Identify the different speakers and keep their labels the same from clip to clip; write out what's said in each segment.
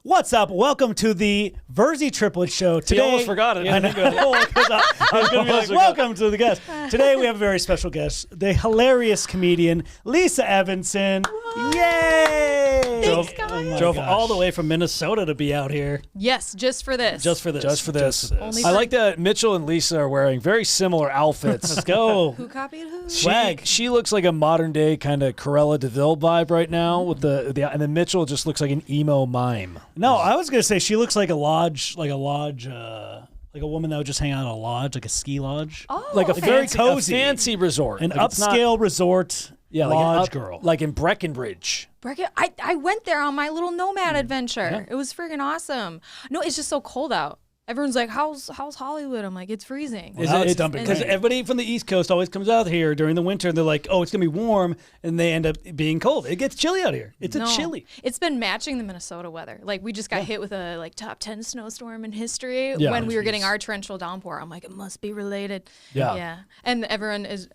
Speaker 1: What's up? Welcome to the Virzi Triplets show. Today,
Speaker 2: You almost forgot it.
Speaker 1: I know. I was going to be like, welcome to the guest. Today we have a very special guest, the hilarious comedian Lisa Evanson. Yay!
Speaker 3: Thanks, guys.
Speaker 1: Drove all the way from Minnesota to be out here.
Speaker 3: Yes, just for this.
Speaker 1: Just for this.
Speaker 3: Only
Speaker 2: I
Speaker 3: for-
Speaker 2: like that Mitchell and Lisa are wearing very similar outfits.
Speaker 1: Let's go.
Speaker 3: Who copied who?
Speaker 1: Swag.
Speaker 2: She looks like a modern day kind of Corella DeVille vibe right now with the and then Mitchell just looks like an emo mime.
Speaker 1: No, I was going to say she looks like a lodge, like a woman that would just hang out at a lodge, like a ski lodge.
Speaker 3: Oh,
Speaker 2: Like a
Speaker 3: okay.
Speaker 1: very
Speaker 2: fancy,
Speaker 1: cozy.
Speaker 2: a fancy resort.
Speaker 1: An
Speaker 2: Like, it's not-
Speaker 1: upscale resort lodge girl.
Speaker 2: Like in Breckenridge.
Speaker 3: I went there on my little nomad adventure. It was freaking awesome. No, it's just so cold out. Everyone's like, "How's Hollywood?" I'm like, "It's freezing."
Speaker 1: It's dumping because everybody from the East Coast always comes out here during the winter and they're like, "Oh, it's gonna be warm," and they end up being cold. It gets chilly out here. It's a chilly.
Speaker 3: It's been matching the Minnesota weather. Like we just got hit with a top 10 snowstorm in history
Speaker 2: Yeah.
Speaker 3: when we were getting our torrential downpour. I'm like, it must be related.
Speaker 2: Yeah.
Speaker 3: And everyone is.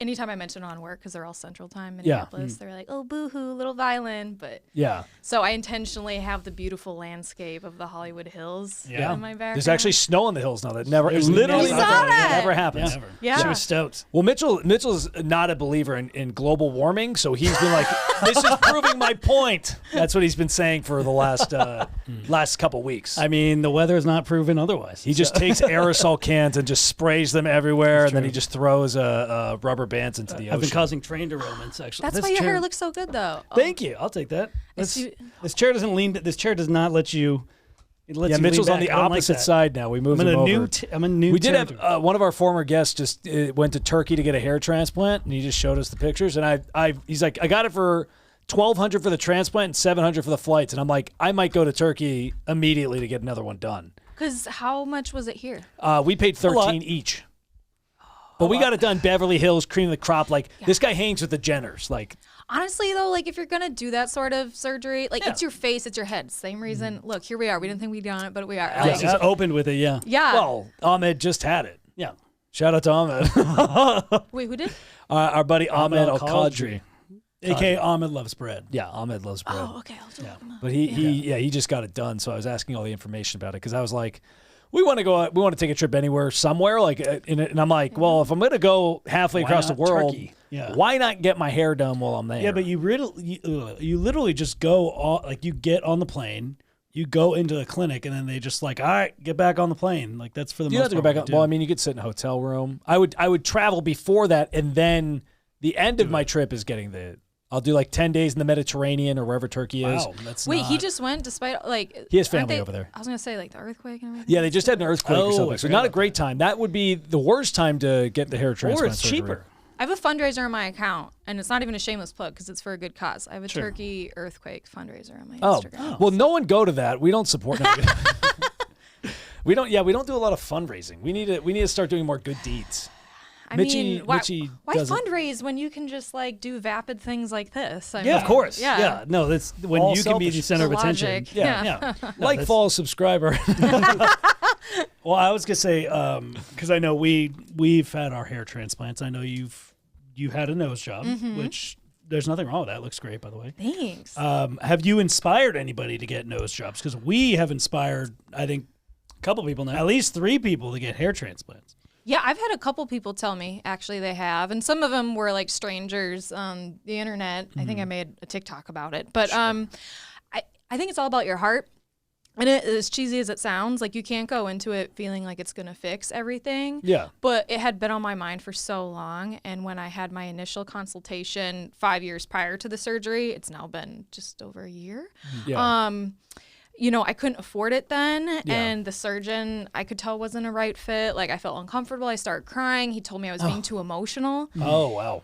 Speaker 3: Anytime I mention it on work, because they're all Central Time, Minneapolis, they're like, "Oh, boo-hoo, little violin." But
Speaker 2: Yeah.
Speaker 3: so I intentionally have the beautiful landscape of the Hollywood Hills in my background.
Speaker 2: There's actually snow on the hills now. That never. It
Speaker 1: There's
Speaker 2: literally
Speaker 1: never-
Speaker 3: I saw
Speaker 2: never,
Speaker 3: that.
Speaker 2: never happens.
Speaker 1: Never.
Speaker 3: Yeah.
Speaker 1: She was stoked.
Speaker 2: Well, Mitchell's not a believer in global warming, so he's been like, "This is proving my point." That's what he's been saying for the last couple weeks.
Speaker 1: I mean, the weather is not proven otherwise.
Speaker 2: He just takes aerosol cans and just sprays them everywhere, and then he just throws rubber bands into the ocean.
Speaker 1: I've been causing train derailments, actually.
Speaker 3: That's
Speaker 1: This
Speaker 3: why your
Speaker 1: chair-
Speaker 3: hair looks so good, though. Oh.
Speaker 1: Thank you. I'll take that. This chair doesn't lean. This chair does not let you. It lets you
Speaker 2: Mitchell's
Speaker 1: lean
Speaker 2: on
Speaker 1: back.
Speaker 2: the
Speaker 1: I don't like
Speaker 2: opposite
Speaker 1: that.
Speaker 2: side now. We moved
Speaker 1: I'm in
Speaker 2: him
Speaker 1: a
Speaker 2: over.
Speaker 1: new. I'm in new.
Speaker 2: We did
Speaker 1: territory.
Speaker 2: have one of our former guests just went to Turkey to get a hair transplant, and he just showed us the pictures. And he's like, I got it for $1,200 for the transplant and $700 for the flights. And I'm like, I might go to Turkey immediately to get another one done.
Speaker 3: Because how much was it here?
Speaker 2: We paid $13 each, but we got it done Beverly Hills, cream of the crop. Like this guy hangs with the Jenners. Like
Speaker 3: Honestly, though, like if you're gonna do that sort of surgery, like it's your face, it's your head. Same reason. Look, here we are. We didn't think we'd done it, but we are.
Speaker 1: Alex just opened with it. Yeah.
Speaker 3: Yeah.
Speaker 2: well, Ahmed just had it.
Speaker 1: Yeah.
Speaker 2: Shout out to Ahmed,
Speaker 3: Wait, who did?
Speaker 2: our buddy Ahmed Al
Speaker 1: Qadri.
Speaker 2: Qadri.
Speaker 1: AKA Ahmed loves bread.
Speaker 2: Yeah, Ahmed loves bread.
Speaker 3: Oh, okay. I'll look him up.
Speaker 2: But he just got it done. So I was asking all the information about it because I was like, we want to take a trip anywhere, somewhere like, and I'm like, well, if I'm gonna go halfway
Speaker 1: Why
Speaker 2: across the
Speaker 1: not
Speaker 2: world,
Speaker 1: Turkey? Yeah.
Speaker 3: Mm-hmm.
Speaker 1: why
Speaker 2: why not get my hair done while I'm there?
Speaker 1: Yeah, but you literally just go on, like you get on the plane, you go into the clinic, and then they just like, all right, get back on the plane. Like that's for the
Speaker 2: you
Speaker 1: most
Speaker 2: don't have to go
Speaker 1: part
Speaker 2: back.
Speaker 1: what
Speaker 2: Well, I mean, you could sit in a hotel room. I would travel before that, and then the end of my trip is getting I'll do like 10 days in the Mediterranean or wherever Turkey is.
Speaker 1: Wow, that's
Speaker 3: Wait, he
Speaker 1: not-
Speaker 3: just went despite like.
Speaker 2: He has
Speaker 3: aren't
Speaker 2: family
Speaker 3: they-
Speaker 2: over there.
Speaker 3: I was gonna say like the earthquake and everything.
Speaker 2: Yeah, they just had an earthquake
Speaker 1: Oh,
Speaker 2: or
Speaker 1: I
Speaker 2: something. So
Speaker 1: forgot
Speaker 2: not a
Speaker 1: about
Speaker 2: great time. That would be the worst time to get the hair
Speaker 1: or
Speaker 2: transplant.
Speaker 1: it's
Speaker 2: surgery.
Speaker 1: cheaper.
Speaker 3: I have a fundraiser on my account, and it's not even a shameless plug because it's for a good cause. I have a
Speaker 1: Sure.
Speaker 3: Turkey earthquake fundraiser on my
Speaker 2: Oh,
Speaker 3: Instagram.
Speaker 2: well, no one go to that. We don't support. No, we don't. Yeah, we don't do a lot of fundraising. We need to start doing more good deeds.
Speaker 3: I
Speaker 2: Mitchie-
Speaker 3: mean, why
Speaker 2: Mitchie
Speaker 3: fundraise
Speaker 2: doesn't-
Speaker 3: when you can just like do vapid things like this? I
Speaker 1: Yeah,
Speaker 3: mean,
Speaker 1: of course.
Speaker 3: Yeah.
Speaker 1: Yeah. No, that's when
Speaker 2: All
Speaker 1: you can be the
Speaker 2: selfish.
Speaker 1: center of
Speaker 3: The
Speaker 1: attention.
Speaker 3: logic,
Speaker 1: Yeah.
Speaker 3: yeah.
Speaker 1: No,
Speaker 2: Like,
Speaker 1: that's-
Speaker 2: follow, subscriber.
Speaker 1: Well, I was gonna say because I know we've had our hair transplants. I know you had a nose job, which there's nothing wrong with that. It looks great, by the way.
Speaker 3: Thanks.
Speaker 1: Have you inspired anybody to get nose jobs? Because we have inspired, I think, a couple people now, at least 3 people to get hair transplants.
Speaker 3: Yeah, I've had a couple people tell me actually they have, and some of them were like strangers on the internet. I think I made a TikTok about it, but I think it's all about your heart. And as cheesy as it sounds, like you can't go into it feeling like it's gonna fix everything.
Speaker 2: Yeah.
Speaker 3: But it had been on my mind for so long, and when I had my initial consultation 5 years prior to the surgery, it's now been just over a year.
Speaker 2: Yeah.
Speaker 3: You know, I couldn't afford it then, and the surgeon I could tell wasn't a right fit. Like I felt uncomfortable. I started crying. He told me I was being too emotional.
Speaker 2: Oh wow.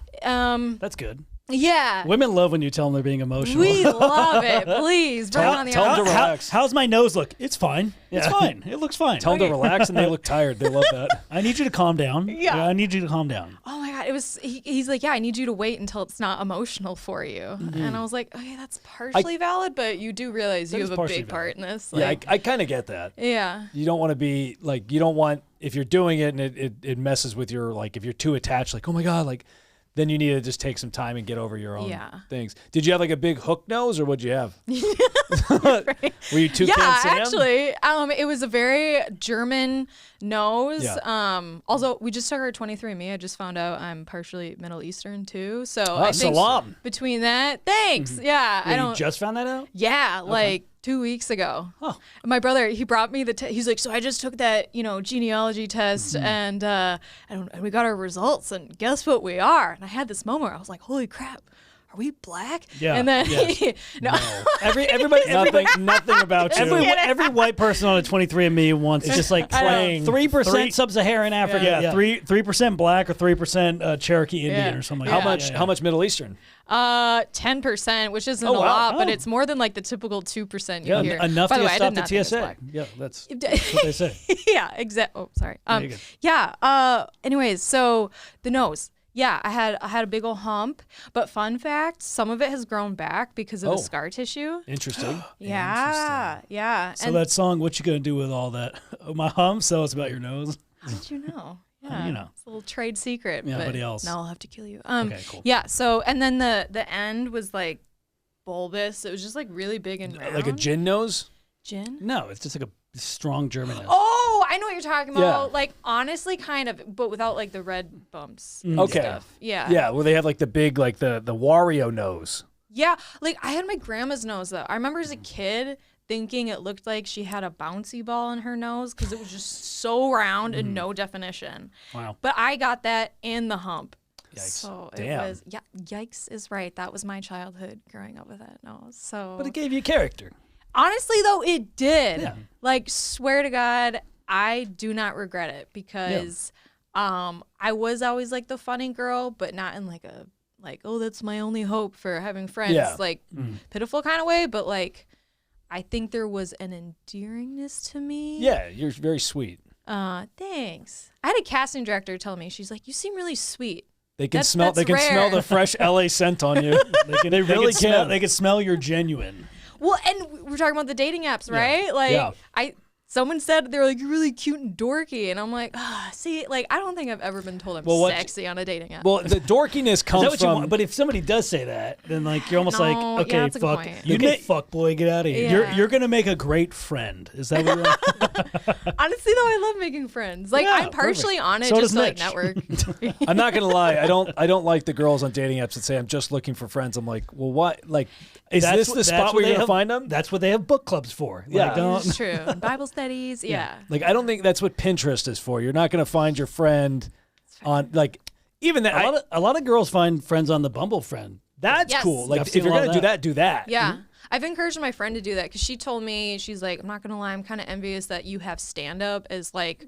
Speaker 1: That's good.
Speaker 3: Yeah.
Speaker 1: Women love when you tell them they're being emotional.
Speaker 3: We love it. Please bring it on the
Speaker 2: tell 'em
Speaker 3: outside.
Speaker 2: to relax.
Speaker 1: How's my nose look? It's fine. It's fine. It looks fine.
Speaker 2: Tell them to relax, and they look tired. They love that.
Speaker 1: I need you to calm down.
Speaker 3: Yeah.
Speaker 1: I need you to calm down.
Speaker 3: Oh my God. It was, he's like, yeah, I need you to wait until it's not emotional for you. And I was like, okay, that's partially valid, but you do realize you
Speaker 1: is
Speaker 3: have a
Speaker 1: partially
Speaker 3: big part in this.
Speaker 2: Yeah,
Speaker 3: Like,
Speaker 2: I kind of get that.
Speaker 3: yeah.
Speaker 2: You don't want to be like, you don't want, if you're doing it and it messes with your, like, if you're too attached, like, oh my God, like, then you need to just take some time and get over your own
Speaker 3: Yeah.
Speaker 2: things. Did you have like a big hook nose, or what'd you have? Were you Toucan Sam?
Speaker 3: Actually, it was a very German nose.
Speaker 2: Yeah.
Speaker 3: Also, we just took our 23andMe. I just found out I'm partially Middle Eastern too. So
Speaker 2: Oh,
Speaker 3: I think
Speaker 2: salam.
Speaker 3: between that, thanks. Yeah, I
Speaker 1: Wait,
Speaker 3: don't.
Speaker 1: you just found that out?
Speaker 3: Yeah, like 2 weeks ago.
Speaker 1: Oh.
Speaker 3: My brother, he brought me he's like, so I just took that, genealogy test and we got our results and guess what we are? And I had this moment where I was like, holy crap, are we black?
Speaker 1: Yeah,
Speaker 3: And then,
Speaker 1: yes.
Speaker 3: no.
Speaker 1: Everybody,
Speaker 2: Nothing about you.
Speaker 1: every white person on a 23andMe wants just like
Speaker 2: Playing
Speaker 1: 3% sub-Saharan Africa,
Speaker 2: Yeah.
Speaker 1: 3% black or 3% Cherokee Indian
Speaker 3: Yeah.
Speaker 1: or something.
Speaker 2: How
Speaker 1: like
Speaker 2: much?
Speaker 1: that.
Speaker 2: How much Middle Eastern?
Speaker 3: 10%, which isn't
Speaker 2: Oh,
Speaker 3: a
Speaker 2: wow.
Speaker 3: lot, but
Speaker 1: Oh.
Speaker 3: it's more than like the typical 2% you hear.
Speaker 1: Enough
Speaker 3: By
Speaker 1: to
Speaker 3: the
Speaker 1: get
Speaker 3: way, I
Speaker 1: stopped
Speaker 3: did
Speaker 1: at
Speaker 3: not think it was
Speaker 1: TSA.
Speaker 3: black.
Speaker 1: Yeah, that's what they say.
Speaker 3: Yeah, exactly. Oh, sorry.
Speaker 1: you're good.
Speaker 3: Yeah. Anyways, so the nose. Yeah, I had a big old hump, but fun fact, some of it has grown back because of the scar tissue.
Speaker 2: Interesting.
Speaker 3: Yeah.
Speaker 1: So that song, "What You Gonna Do with All That?" My hump. So it's about your nose.
Speaker 3: How did you know? Yeah,
Speaker 1: you know.
Speaker 3: it's a little trade secret.
Speaker 1: Yeah,
Speaker 3: but
Speaker 1: nobody else.
Speaker 3: Now I'll have to kill you.
Speaker 1: Okay, cool.
Speaker 3: Yeah. So and then the end was like bulbous. It was just like really big and round.
Speaker 2: Like a gin nose?
Speaker 3: Gin?
Speaker 1: No, it's just like a strong German nose.
Speaker 3: Oh, I know what you're talking about.
Speaker 2: Yeah.
Speaker 3: Like honestly, kind of, but without like the red bumps. And
Speaker 2: Okay.
Speaker 3: Stuff. Yeah.
Speaker 2: Yeah, where they have like the big, like the Wario nose.
Speaker 3: Yeah. Like I had my grandma's nose though. I remember as a kid thinking it looked like she had a bouncy ball in her nose because it was just so round and no definition.
Speaker 1: Wow.
Speaker 3: But I got that in the hump.
Speaker 1: Yikes.
Speaker 3: So
Speaker 2: Damn.
Speaker 3: it was yikes is right. That was my childhood growing up with that nose. So
Speaker 1: But it gave you character.
Speaker 3: honestly though, it did.
Speaker 1: Yeah.
Speaker 3: Like swear to God, I do not regret it because I was always like the funny girl, but not in like a oh that's my only hope for having friends
Speaker 2: Yeah.
Speaker 3: like pitiful kind of way, but like I think there was an endearingness to me.
Speaker 2: Yeah, you're very sweet.
Speaker 3: Thanks. I had a casting director tell me, she's like, you seem really sweet.
Speaker 2: They can
Speaker 3: That's-
Speaker 2: smell. They
Speaker 3: that's
Speaker 2: can smell
Speaker 3: rare.
Speaker 2: the fresh LA scent on you. They really
Speaker 1: smell,
Speaker 2: can.
Speaker 1: They can smell you're genuine.
Speaker 3: Well, and we're talking about the dating apps, right? Like,
Speaker 2: Yeah.
Speaker 3: someone said they're like, you're really cute and dorky, and I'm like, see, like, I don't think I've ever been told I'm sexy on a dating app.
Speaker 2: Well, the dorkiness
Speaker 1: Is
Speaker 2: comes
Speaker 1: that what you
Speaker 2: from.
Speaker 1: want? But if somebody does say that, then like you're almost
Speaker 3: No,
Speaker 1: like,
Speaker 3: yeah,
Speaker 1: okay,
Speaker 3: that's a good
Speaker 1: fuck,
Speaker 3: point.
Speaker 1: you fuck boy, get out of here.
Speaker 3: Yeah.
Speaker 1: You're gonna make a great friend. Is that what you're?
Speaker 3: Honestly, though, I love making friends. Like,
Speaker 1: Yeah,
Speaker 3: I'm partially on it
Speaker 1: So
Speaker 3: just
Speaker 1: does
Speaker 3: to like
Speaker 1: Mitch.
Speaker 3: network.
Speaker 2: I'm not gonna lie. I don't like the girls on dating apps that say I'm just looking for friends. I'm like, well, what? Like, is this the spot where you're gonna find them?
Speaker 1: That's what they have book clubs for.
Speaker 2: Yeah.
Speaker 1: Like, don't.
Speaker 3: It's true. Bible studies, yeah.
Speaker 2: Like, I don't think that's what Pinterest is for. You're not gonna find your friend on like even that.
Speaker 1: A lot of girls find friends on the Bumble friend.
Speaker 2: That's
Speaker 3: Yes.
Speaker 2: cool. Like,
Speaker 1: I've
Speaker 2: if
Speaker 1: seen
Speaker 2: you're
Speaker 1: a lot
Speaker 2: gonna
Speaker 1: of
Speaker 2: do
Speaker 1: that.
Speaker 2: that, do that.
Speaker 3: Yeah. I've encouraged my friend to do that because she told me, she's like, I'm not going to lie, I'm kind of envious that you have stand up as like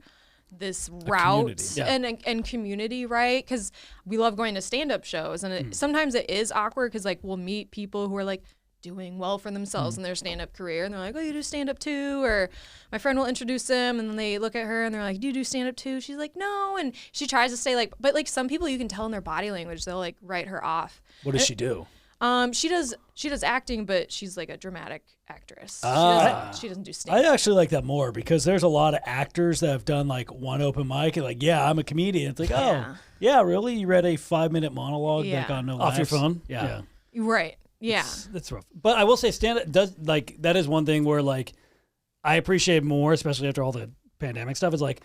Speaker 3: this route
Speaker 2: community.
Speaker 1: Yeah.
Speaker 3: and community, right? Because we love going to stand up shows. And sometimes it is awkward because like we'll meet people who are like doing well for themselves in their stand up career. And they're like, oh, you do stand up too? Or my friend will introduce them and then they look at her and they're like, do you do stand up too? She's like, no. And she tries to stay like, but like some people you can tell in their body language, they'll like write her off.
Speaker 2: What does she do?
Speaker 3: She does acting, but she's like a dramatic actress. She doesn't do
Speaker 1: I
Speaker 3: stand.
Speaker 1: actually like that more because there's a lot of actors that have done like one open mic and like, yeah, I'm a comedian. It's like, oh, yeah, really? You read a 5-minute monologue
Speaker 3: Yeah.
Speaker 1: like on no
Speaker 2: Off your
Speaker 1: Laughs?
Speaker 2: phone?
Speaker 1: Yeah.
Speaker 3: Right. Yeah.
Speaker 1: That's rough. But I will say stand up does like that is one thing where like I appreciate more, especially after all the pandemic stuff, is like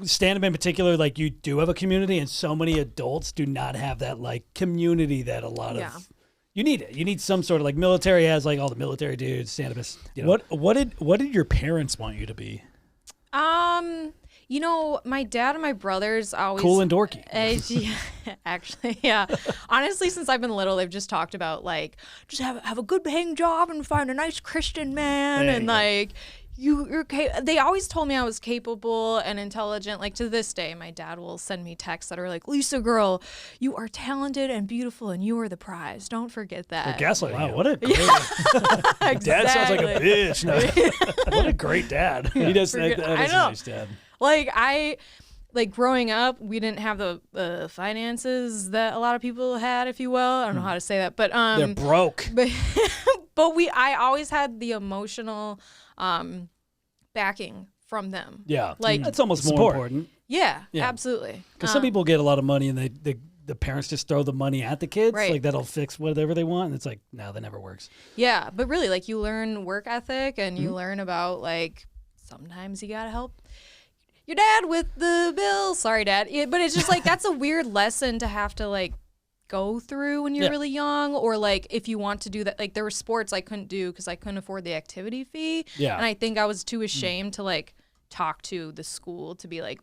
Speaker 1: stand up in particular, like you do have a community and so many adults do not have that like community that a lot of you need it. You need some sort of like military has like all the military dudes, stand upists. You know. What did your parents want you to be?
Speaker 3: You know, my dad and my brothers always
Speaker 1: Cool and dorky.
Speaker 3: Yeah, actually, yeah. Honestly, since I've been little, they've just talked about like just have a good paying job and find a nice Christian man
Speaker 1: There
Speaker 3: and
Speaker 1: you go.
Speaker 3: like they always told me I was capable and intelligent. Like to this day, my dad will send me texts that are like, Lisa girl, you are talented and beautiful and you are the prize. Don't forget that.
Speaker 2: Gaslighting.
Speaker 1: Wow,
Speaker 2: you.
Speaker 1: what a great
Speaker 2: Dad sounds like a bitch. No.
Speaker 1: what a great dad.
Speaker 2: He does.
Speaker 3: Forget-
Speaker 2: That
Speaker 3: I
Speaker 2: is a
Speaker 3: know.
Speaker 2: nice dad.
Speaker 3: Like growing up, we didn't have the finances that a lot of people had, if you will. I don't know how to say that, but
Speaker 2: They're broke.
Speaker 3: but I always had the emotional backing from them.
Speaker 2: Yeah.
Speaker 3: Like
Speaker 1: That's almost more
Speaker 2: Support.
Speaker 1: important.
Speaker 3: yeah,
Speaker 1: Yeah.
Speaker 3: absolutely.
Speaker 1: Because some people get a lot of money and they the parents just throw the money at the kids,
Speaker 3: Right.
Speaker 1: like that'll fix whatever they want. And it's like, no, that never works.
Speaker 3: Yeah, but really, like you learn work ethic and
Speaker 1: Mm-hmm.
Speaker 3: you learn about like sometimes you gotta help your dad with the bills. Sorry, Dad. But it's just like that's a weird lesson to have to like go through when you're
Speaker 1: Yeah.
Speaker 3: really young, or like if you want to do that. Like there were sports I couldn't do because I couldn't afford the activity fee.
Speaker 2: Yeah.
Speaker 3: And I think I was too ashamed to like talk to the school to be like,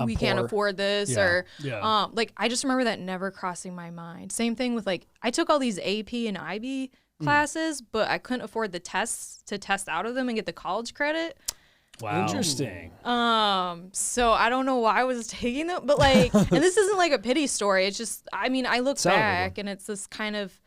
Speaker 3: we can't
Speaker 2: poor.
Speaker 3: afford this,
Speaker 2: Yeah.
Speaker 3: or
Speaker 1: Yeah.
Speaker 3: like I just remember that never crossing my mind. Same thing with like I took all these AP and IB classes, but I couldn't afford the tests to test out of them and get the college credit.
Speaker 1: Wow.
Speaker 2: Interesting.
Speaker 3: So I don't know why I was taking them, but like, and this isn't like a pity story. It's just, I mean, I look
Speaker 2: Sounded
Speaker 3: back and it's this kind of,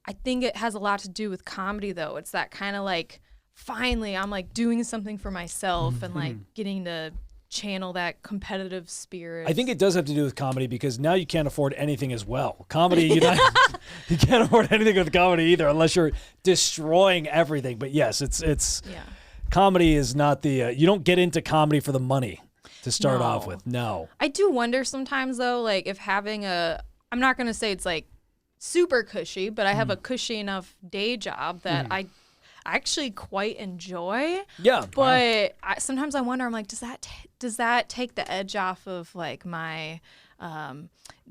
Speaker 3: I think it has a lot to do with comedy though. It's that kind of like, finally I'm like doing something for myself and like getting to channel that competitive spirit.
Speaker 2: I think it does have to do with comedy because now you can't afford anything as well. Comedy, you can't afford anything with comedy either unless you're destroying everything. But yes, it's
Speaker 3: yeah.
Speaker 2: comedy is not the you don't get into comedy for the money to start off
Speaker 3: No.
Speaker 2: with. No.
Speaker 3: I do wonder sometimes though, like if having I'm not going to say it's like super cushy, but I have a cushy enough day job that I actually quite enjoy.
Speaker 2: Yeah.
Speaker 3: But sometimes I wonder, I'm like, does that take the edge off of like my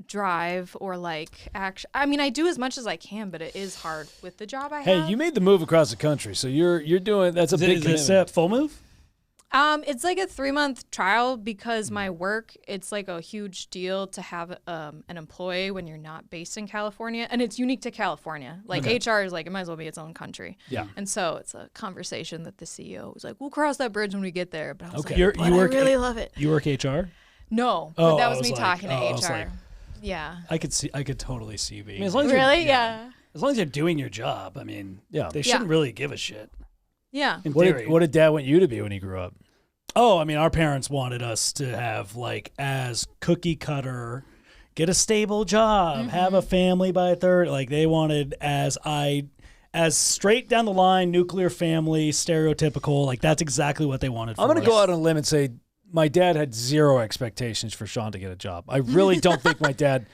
Speaker 3: drive or like action? I mean, I do as much as I can, but it is hard with the job I have.
Speaker 2: Hey, you made the move across the country, so you're doing that's a big
Speaker 1: Is this
Speaker 2: commitment.
Speaker 1: a full move?
Speaker 3: It's like a 3-month trial because my work, it's like a huge deal to have an employee when you're not based in California, and it's unique to California. Like HR is like, it might as well be its own country.
Speaker 2: Yeah.
Speaker 3: And so it's a conversation that the CEO was like, we'll cross that bridge when we get there. But I was like,
Speaker 1: You
Speaker 3: but
Speaker 1: work
Speaker 3: I really love it.
Speaker 1: You work HR?
Speaker 3: No,
Speaker 1: Oh,
Speaker 3: but that
Speaker 1: I
Speaker 3: was
Speaker 1: was
Speaker 3: me
Speaker 1: like-
Speaker 3: talking to
Speaker 1: oh, I was
Speaker 3: HR.
Speaker 1: like-
Speaker 3: Yeah.
Speaker 1: I could totally see you being.
Speaker 2: I mean, as long as
Speaker 3: Really? Yeah.
Speaker 1: As long as you're doing your job, I mean,
Speaker 2: Yeah.
Speaker 1: they shouldn't really give a shit.
Speaker 3: Yeah.
Speaker 1: In
Speaker 2: What
Speaker 1: theory.
Speaker 2: did Dad want you to be when he grew up?
Speaker 1: Oh, I mean, our parents wanted us to have like as cookie cutter, get a stable job, have a family by 30. Like they wanted as straight down the line, nuclear family, stereotypical. Like that's exactly what they wanted. For
Speaker 2: I'm going
Speaker 1: us.
Speaker 2: to go out on a limb and say my dad had zero expectations for Sean to get a job. I really don't think my dad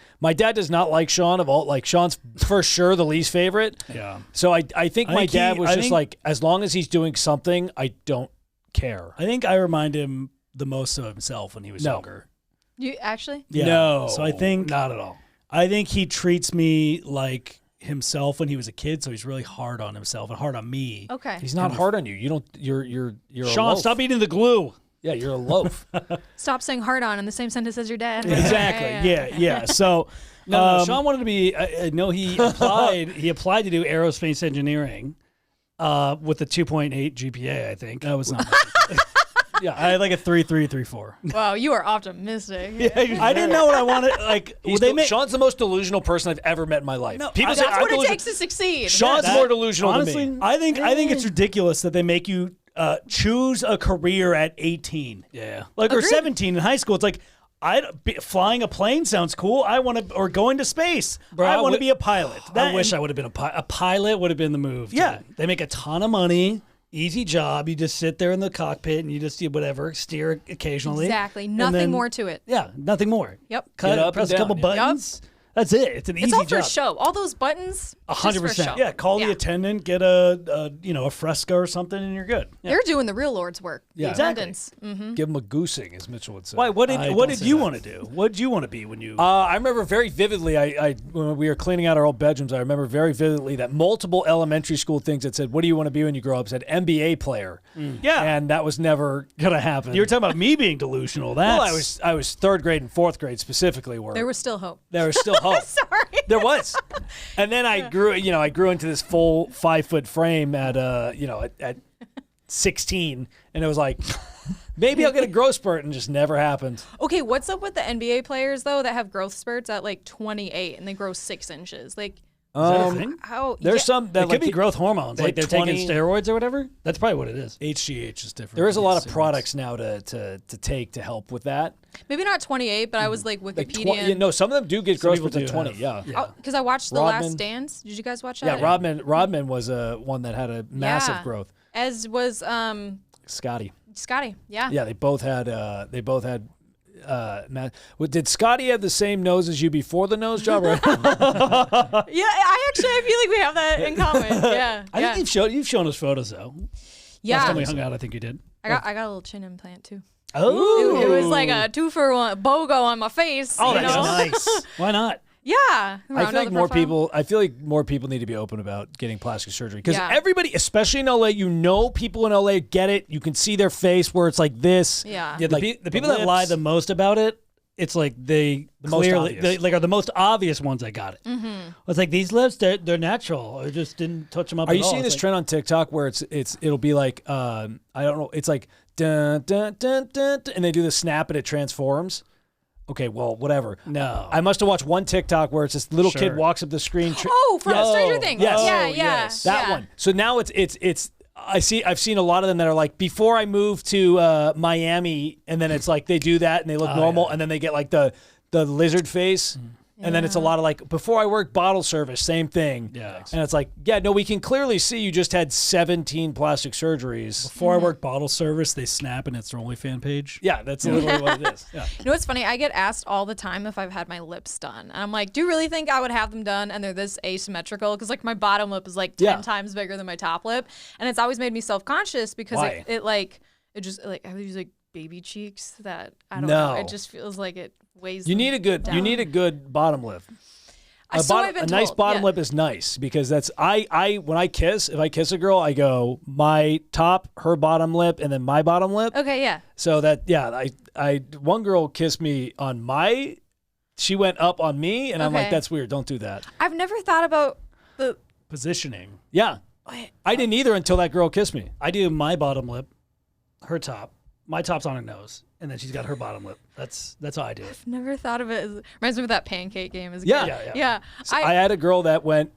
Speaker 2: does not like Sean of all. Like Sean's for sure the least favorite.
Speaker 1: Yeah.
Speaker 2: So I think
Speaker 1: I
Speaker 2: my
Speaker 1: think
Speaker 2: dad
Speaker 1: he-
Speaker 2: was
Speaker 1: I
Speaker 2: just
Speaker 1: think-
Speaker 2: like, as long as he's doing something, I don't care.
Speaker 1: I think I remind him the most of himself when he was
Speaker 2: No.
Speaker 1: younger.
Speaker 3: You actually?
Speaker 1: Yeah.
Speaker 2: No.
Speaker 1: So I think
Speaker 2: not at all.
Speaker 1: I think he treats me like himself when he was a kid. So he's really hard on himself and hard on me.
Speaker 3: Okay.
Speaker 2: He's not hard on you. You don't. You're a
Speaker 1: Sean,
Speaker 2: loaf.
Speaker 1: stop eating the glue.
Speaker 2: Yeah, you're a loaf.
Speaker 3: Stop saying hard on in the same sentence as your dad.
Speaker 1: Exactly. Yeah. So no, Sean wanted to be. I know he applied. He applied to do aerospace engineering, with a 2.8 GPA. I think that was not. Yeah, I had like a 3.334.
Speaker 3: Wow, you are optimistic.
Speaker 1: I didn't know what I wanted. Like
Speaker 2: Sean's the most delusional person I've ever met in my life.
Speaker 1: No,
Speaker 2: People say
Speaker 3: That's
Speaker 2: I'm
Speaker 3: what it
Speaker 2: delusional.
Speaker 3: takes to succeed.
Speaker 2: Sean's
Speaker 1: That-
Speaker 2: more delusional
Speaker 1: honestly,
Speaker 2: than me.
Speaker 1: I think it's ridiculous that they make you choose a career at 18.
Speaker 2: Yeah.
Speaker 1: Like or
Speaker 3: Agreed.
Speaker 1: 17 in high school. It's like flying a plane sounds cool. I want to, or going to space. I want to be a pilot.
Speaker 2: I wish I would have been a pilot. Would have been the move.
Speaker 1: Yeah, they make a ton of money. Easy job. You just sit there in the cockpit and you just do whatever, steer occasionally.
Speaker 3: Exactly.
Speaker 1: and
Speaker 3: Nothing
Speaker 1: then-
Speaker 3: more to it.
Speaker 1: Yeah, nothing more.
Speaker 3: Yep.
Speaker 1: Cut,
Speaker 2: up
Speaker 1: press
Speaker 2: and
Speaker 1: a couple
Speaker 2: down, yeah.
Speaker 1: buttons. That's it. It's an
Speaker 3: It's
Speaker 1: easy
Speaker 3: all for
Speaker 1: job.
Speaker 3: show. All those buttons.
Speaker 1: 100%. Yeah, call the attendant, get a fresco or something, and you're good. Yeah.
Speaker 3: They're doing the real Lord's work.
Speaker 2: Yeah.
Speaker 3: The
Speaker 1: Exactly.
Speaker 3: attendants.
Speaker 2: Give him a goosing, as Mitchell would say.
Speaker 1: Why? What
Speaker 2: I
Speaker 1: did
Speaker 2: don't say
Speaker 1: you
Speaker 2: that.
Speaker 1: want to do? What did you want to be when you?
Speaker 2: I remember very vividly. I when we were cleaning out our old bedrooms, I remember very vividly that multiple elementary school things that said, "What do you want to be when you grow up?" said NBA player.
Speaker 1: Yeah.
Speaker 2: and that was never gonna happen.
Speaker 1: You were talking about me being delusional. That's
Speaker 2: well, I was third grade and fourth grade specifically. Where
Speaker 3: There was still hope.
Speaker 2: there was still hope.
Speaker 3: Sorry.
Speaker 2: There was, and then I grew into this full 5-foot frame at 16, and it was like, maybe I'll get a growth spurt, and it just never happened.
Speaker 3: Okay, what's up with the NBA players though that have growth spurts at like 28 and they grow 6 inches? Like,
Speaker 1: Is that a thing?
Speaker 3: how?
Speaker 2: There's
Speaker 3: yeah.
Speaker 2: some that
Speaker 1: It could be growth hormones, like they're
Speaker 2: 20
Speaker 1: taking steroids or whatever. That's probably what it is.
Speaker 2: HGH is different.
Speaker 1: There is a lot of
Speaker 2: products now to take to help with that.
Speaker 3: Maybe not 28, but I was like
Speaker 2: Like
Speaker 3: Wikipedia.
Speaker 2: no, some of them do get
Speaker 1: Some
Speaker 2: growth
Speaker 1: people
Speaker 2: spurts at
Speaker 1: do
Speaker 2: 20.
Speaker 1: have-
Speaker 2: Yeah.
Speaker 3: Because I watched The
Speaker 2: Rodman.
Speaker 3: Last Dance. Did you guys watch
Speaker 2: Yeah,
Speaker 3: that?
Speaker 2: Rodman was one that had a massive
Speaker 3: Yeah.
Speaker 2: growth.
Speaker 3: As was
Speaker 2: Scotty.
Speaker 3: Scotty. Yeah.
Speaker 2: Yeah, they both had Did Scotty have the same nose as you before the nose job? Right?
Speaker 3: Yeah, I feel like we have that in common. Yeah.
Speaker 1: I think you've shown us photos though. Last time we hung out, I think you did.
Speaker 3: I got a little chin implant too.
Speaker 1: Oh,
Speaker 3: It was like a 2-for-1 BOGO on my face.
Speaker 1: oh,
Speaker 3: you
Speaker 1: that's
Speaker 3: know?
Speaker 1: nice. Why not?
Speaker 3: Yeah.
Speaker 2: I feel like more people. I feel like more people need to be open about getting plastic surgery because everybody, especially in LA, people in LA get it. You can see their face where it's like this.
Speaker 3: Yeah.
Speaker 1: Yeah, the people that lie the most about it, it's like they clearly are the most obvious ones that got it.
Speaker 3: Mm-hmm.
Speaker 1: It's like these lips, they're natural. I just didn't touch them up.
Speaker 2: Are you seeing this trend on TikTok where it'll be like I don't know, it's like dun dun dun dun, dun and they do the snap and it transforms. Okay, well, whatever.
Speaker 1: No,
Speaker 2: I must have watched one TikTok where it's this little kid walks up the screen.
Speaker 3: From Stranger Things.
Speaker 2: Yes.
Speaker 3: Yeah.
Speaker 2: That one. So now it's. I've seen a lot of them that are like before I moved to Miami, and then it's like they do that and they look normal, and then they get like the lizard face. And then it's a lot of like, before I worked bottle service, same thing.
Speaker 1: Yeah.
Speaker 2: And it's like, yeah, no, we can clearly see you just had 17 plastic surgeries.
Speaker 1: Before I worked bottle service, they snap and it's their OnlyFans page.
Speaker 2: Yeah, that's literally what it is. Yeah.
Speaker 3: You know what's funny? I get asked all the time if I've had my lips done. And I'm like, do you really think I would have them done and they're this asymmetrical? Because like my bottom lip is like 10 times bigger than my top lip. And it's always made me self-conscious because it just like I have these like baby cheeks that I don't know. It just feels like it weighs
Speaker 2: You need a good bottom lip. A nice bottom lip is nice because that's when I kiss, if I kiss a girl, I go my top, her bottom lip, and then my bottom lip.
Speaker 3: Okay, yeah.
Speaker 2: So that I one girl kissed me on she went up on me, and I'm like, that's weird. Don't do that.
Speaker 3: I've never thought about the
Speaker 1: positioning.
Speaker 2: Yeah, I didn't either until that girl kissed me.
Speaker 1: I do my bottom lip, her top. My top's on her nose, and then she's got her bottom lip. That's how I do it.
Speaker 3: I've never thought of it. Reminds me of that pancake game.
Speaker 2: Yeah. So I had a girl that went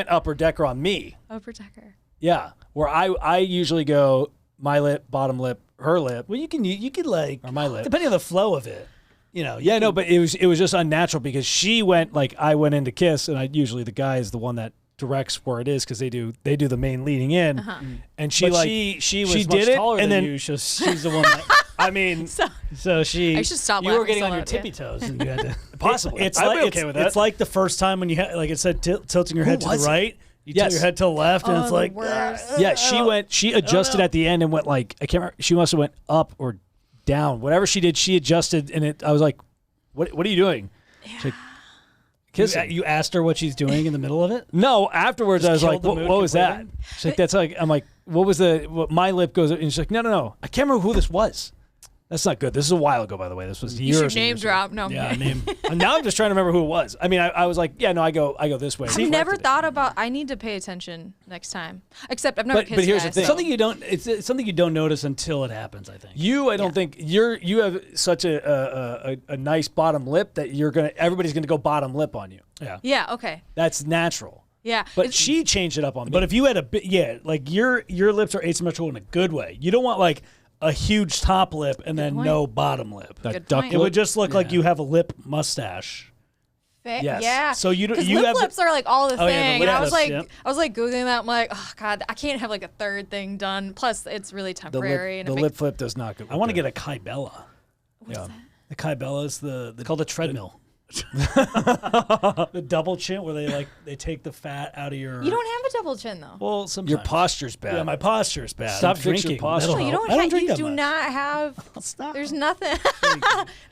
Speaker 2: upper decker on me.
Speaker 3: Upper decker.
Speaker 2: Yeah, where I usually go my lip, bottom lip, her lip.
Speaker 1: Well, you could like,
Speaker 2: or my lip,
Speaker 1: depending on the flow of it. You know.
Speaker 2: No, but it was just unnatural because she went like I went in to kiss, and usually the guy is the one that directs where it is because they do the main leading in, and she
Speaker 1: was
Speaker 2: did
Speaker 1: much
Speaker 2: it,
Speaker 1: taller
Speaker 2: and
Speaker 1: than
Speaker 2: then
Speaker 1: you. So she's the one that. I mean, so she.
Speaker 3: I should stop.
Speaker 1: You were getting on your tippy toes, and you had to.
Speaker 2: Possibly,
Speaker 1: It's
Speaker 2: I'd
Speaker 1: like
Speaker 2: be okay with that.
Speaker 1: It's like the first time when you had, like it said, tilting your head to the right. You tilt your head to the left, and it's like.
Speaker 3: Worst.
Speaker 2: She adjusted at the end and went like I can't remember. She must have went up or down. Whatever she did, she adjusted, and I was like, "What are you doing?" She's like, kissing.
Speaker 1: You asked her what she's doing in the middle of it?
Speaker 2: No, afterwards I was like, what was that?
Speaker 1: completely?
Speaker 2: She's like, that's like, I'm like, what my lip goes, and she's like, no. I can't remember who this was. That's not good. This is a while ago, by the way. This was years.
Speaker 3: You should name drop. No.
Speaker 1: Yeah, name.
Speaker 2: And now I'm just trying to remember who it was. I mean, I was like, I go this way.
Speaker 3: I've never thought about. I need to pay attention next time. Except I've never kissed.
Speaker 2: But here's the
Speaker 3: guys,
Speaker 2: thing.
Speaker 3: so.
Speaker 1: It's something you don't notice until it happens. I think.
Speaker 2: I don't think you have such a nice bottom lip that everybody's gonna go bottom lip on you.
Speaker 1: Yeah.
Speaker 3: Yeah. Okay.
Speaker 2: That's natural.
Speaker 3: Yeah.
Speaker 2: But she changed it up on me.
Speaker 1: But if you had a bit, like your lips are asymmetrical in a good way. You don't want like a huge top lip and then no bottom lip.
Speaker 3: Good
Speaker 2: duck
Speaker 3: point.
Speaker 1: It would just look like you have a lip mustache.
Speaker 2: Yes.
Speaker 3: Yeah.
Speaker 1: So you
Speaker 3: lips are like all the
Speaker 1: Oh, yeah,
Speaker 3: thing.
Speaker 1: the
Speaker 3: And
Speaker 1: lip lips,
Speaker 3: I was like googling that. I'm like, oh god, I can't have like a third thing done. Plus, it's really temporary.
Speaker 2: the lip flip does not go.
Speaker 1: I want to get a Kybella.
Speaker 3: What's that?
Speaker 1: The Kybella is they call it a treadmill. The double chin where they take the fat out of your.
Speaker 3: You don't have a double chin though.
Speaker 1: Well, sometimes
Speaker 2: Your posture's bad.
Speaker 1: Yeah, my posture's bad.
Speaker 2: Stop
Speaker 1: I'm
Speaker 2: fixing
Speaker 1: drinking.
Speaker 2: posture.
Speaker 1: That'll
Speaker 3: No, you
Speaker 1: help.
Speaker 3: don't.
Speaker 1: I don't
Speaker 3: have,
Speaker 1: drink
Speaker 3: you
Speaker 1: that
Speaker 3: do
Speaker 1: much.
Speaker 3: not have.
Speaker 1: Stop.
Speaker 3: There's nothing.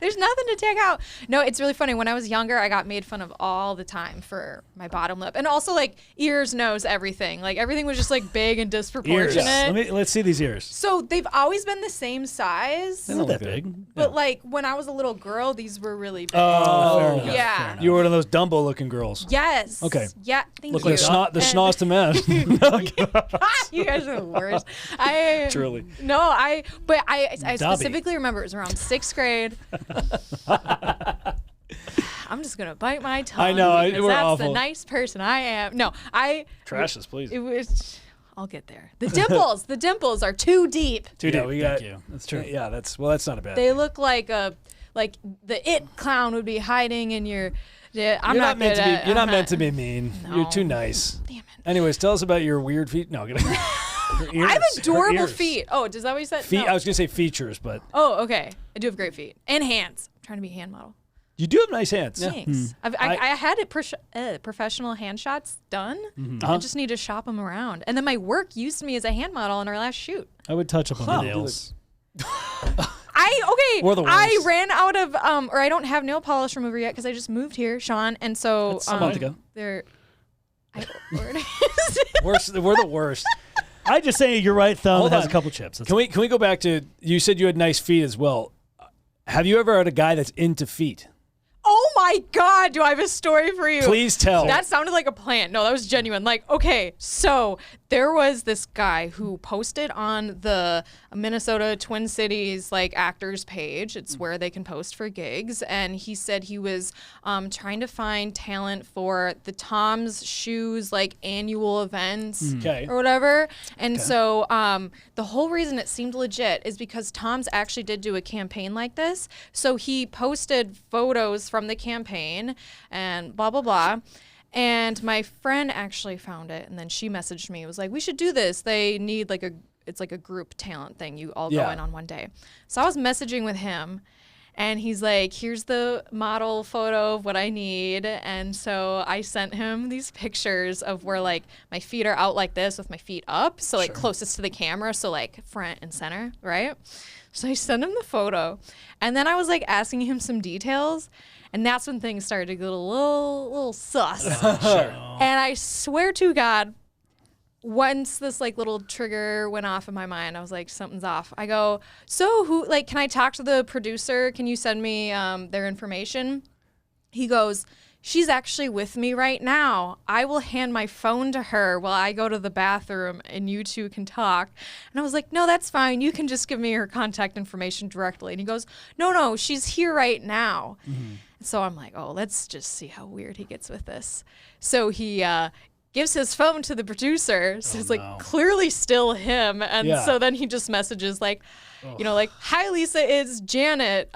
Speaker 3: There's nothing to take out. No, it's really funny. When I was younger, I got made fun of all the time for my bottom lip, and also like ears, nose, everything. Like everything was just like big and disproportionate.
Speaker 1: Ears. Let's see these ears.
Speaker 3: So they've always been the same size.
Speaker 1: They're not that big.
Speaker 3: But like when I was a little girl, these were really big.
Speaker 1: Oh, fair enough.
Speaker 3: Yeah.
Speaker 1: Fair enough.
Speaker 2: You were one of those Dumbo-looking girls.
Speaker 3: Yes.
Speaker 2: Okay.
Speaker 3: Yeah. Thank
Speaker 2: Look
Speaker 3: you.
Speaker 2: like the schnoz to men.
Speaker 3: You guys are the worst.
Speaker 2: Truly.
Speaker 3: No, I
Speaker 1: Dobby.
Speaker 3: specifically remember it was around 6th grade. I'm just gonna bite my tongue.
Speaker 2: I know,
Speaker 3: because
Speaker 2: we're
Speaker 3: that's
Speaker 2: awful.
Speaker 3: the nice person I am. No,
Speaker 2: Trash us, please.
Speaker 3: It was. I'll get there. The dimples. The dimples are too deep.
Speaker 2: Too deep.
Speaker 1: Thank you. That's true.
Speaker 2: Yeah, that's not a bad.
Speaker 3: They look like the It clown would be hiding in your. Yeah, I'm
Speaker 2: You're
Speaker 3: not
Speaker 2: meant
Speaker 3: good
Speaker 2: to be.
Speaker 3: at-
Speaker 2: You're not
Speaker 3: I'm
Speaker 2: meant to be mean.
Speaker 3: No.
Speaker 2: You're too nice.
Speaker 3: Damn it.
Speaker 2: Anyways, tell us about your weird feet. No, get
Speaker 3: I have adorable feet. Oh, does that what you said?
Speaker 2: feet.
Speaker 3: No.
Speaker 2: I was gonna say features, but
Speaker 3: Oh, okay. I do have great feet and hands. trying to be a hand model.
Speaker 2: You do have nice hands.
Speaker 3: Thanks. I had it professional hand shots done. I just need to shop them around. And then my work used me as a hand model in our last shoot.
Speaker 1: I would touch up on the nails.
Speaker 3: I ran out of or I don't have nail polish remover yet because I just moved here, Sean, and so
Speaker 1: That's a month ago.
Speaker 3: We're
Speaker 2: the worst.
Speaker 1: I just say your right thumb
Speaker 2: Hold
Speaker 1: has
Speaker 2: on.
Speaker 1: a couple chips. That's
Speaker 2: Can we go back to, you said you had nice feet as well. Have you ever had a guy that's into feet?
Speaker 3: Oh my God, do I have a story for you?
Speaker 2: Please tell.
Speaker 3: That sounded like a plant. No, that was genuine. Like, okay, so there was this guy who posted on the Minnesota Twin Cities like actors page. It's where they can post for gigs. And he said he was trying to find talent for the Tom's Shoes like annual events or whatever. And so the whole reason it seemed legit is because Tom's actually did do a campaign like this. So he posted photos from the campaign and blah, blah, blah. And my friend actually found it, and then she messaged me. It was like, we should do this. They need like it's like a group talent thing. You all go in on one day. So I was messaging with him, and he's like, here's the model photo of what I need. And so I sent him these pictures of where like my feet are out like this with my feet up. So like closest to the camera. So like front and center, right? So I sent him the photo, and then I was like asking him some details. And that's when things started to get a little sus. And I swear to God, once this like little trigger went off in my mind, I was like, something's off. I go, so who, like, can I talk to the producer? Can you send me their information? He goes, she's actually with me right now. I will hand my phone to her while I go to the bathroom and you two can talk. And I was like, no, that's fine. You can just give me her contact information directly. And he goes, no, she's here right now. So I'm like, oh, let's just see how weird he gets with this. So he gives his phone to the producer. So it's like clearly still him. And so then he just messages like, you know, like, hi, Lisa, it's Janet.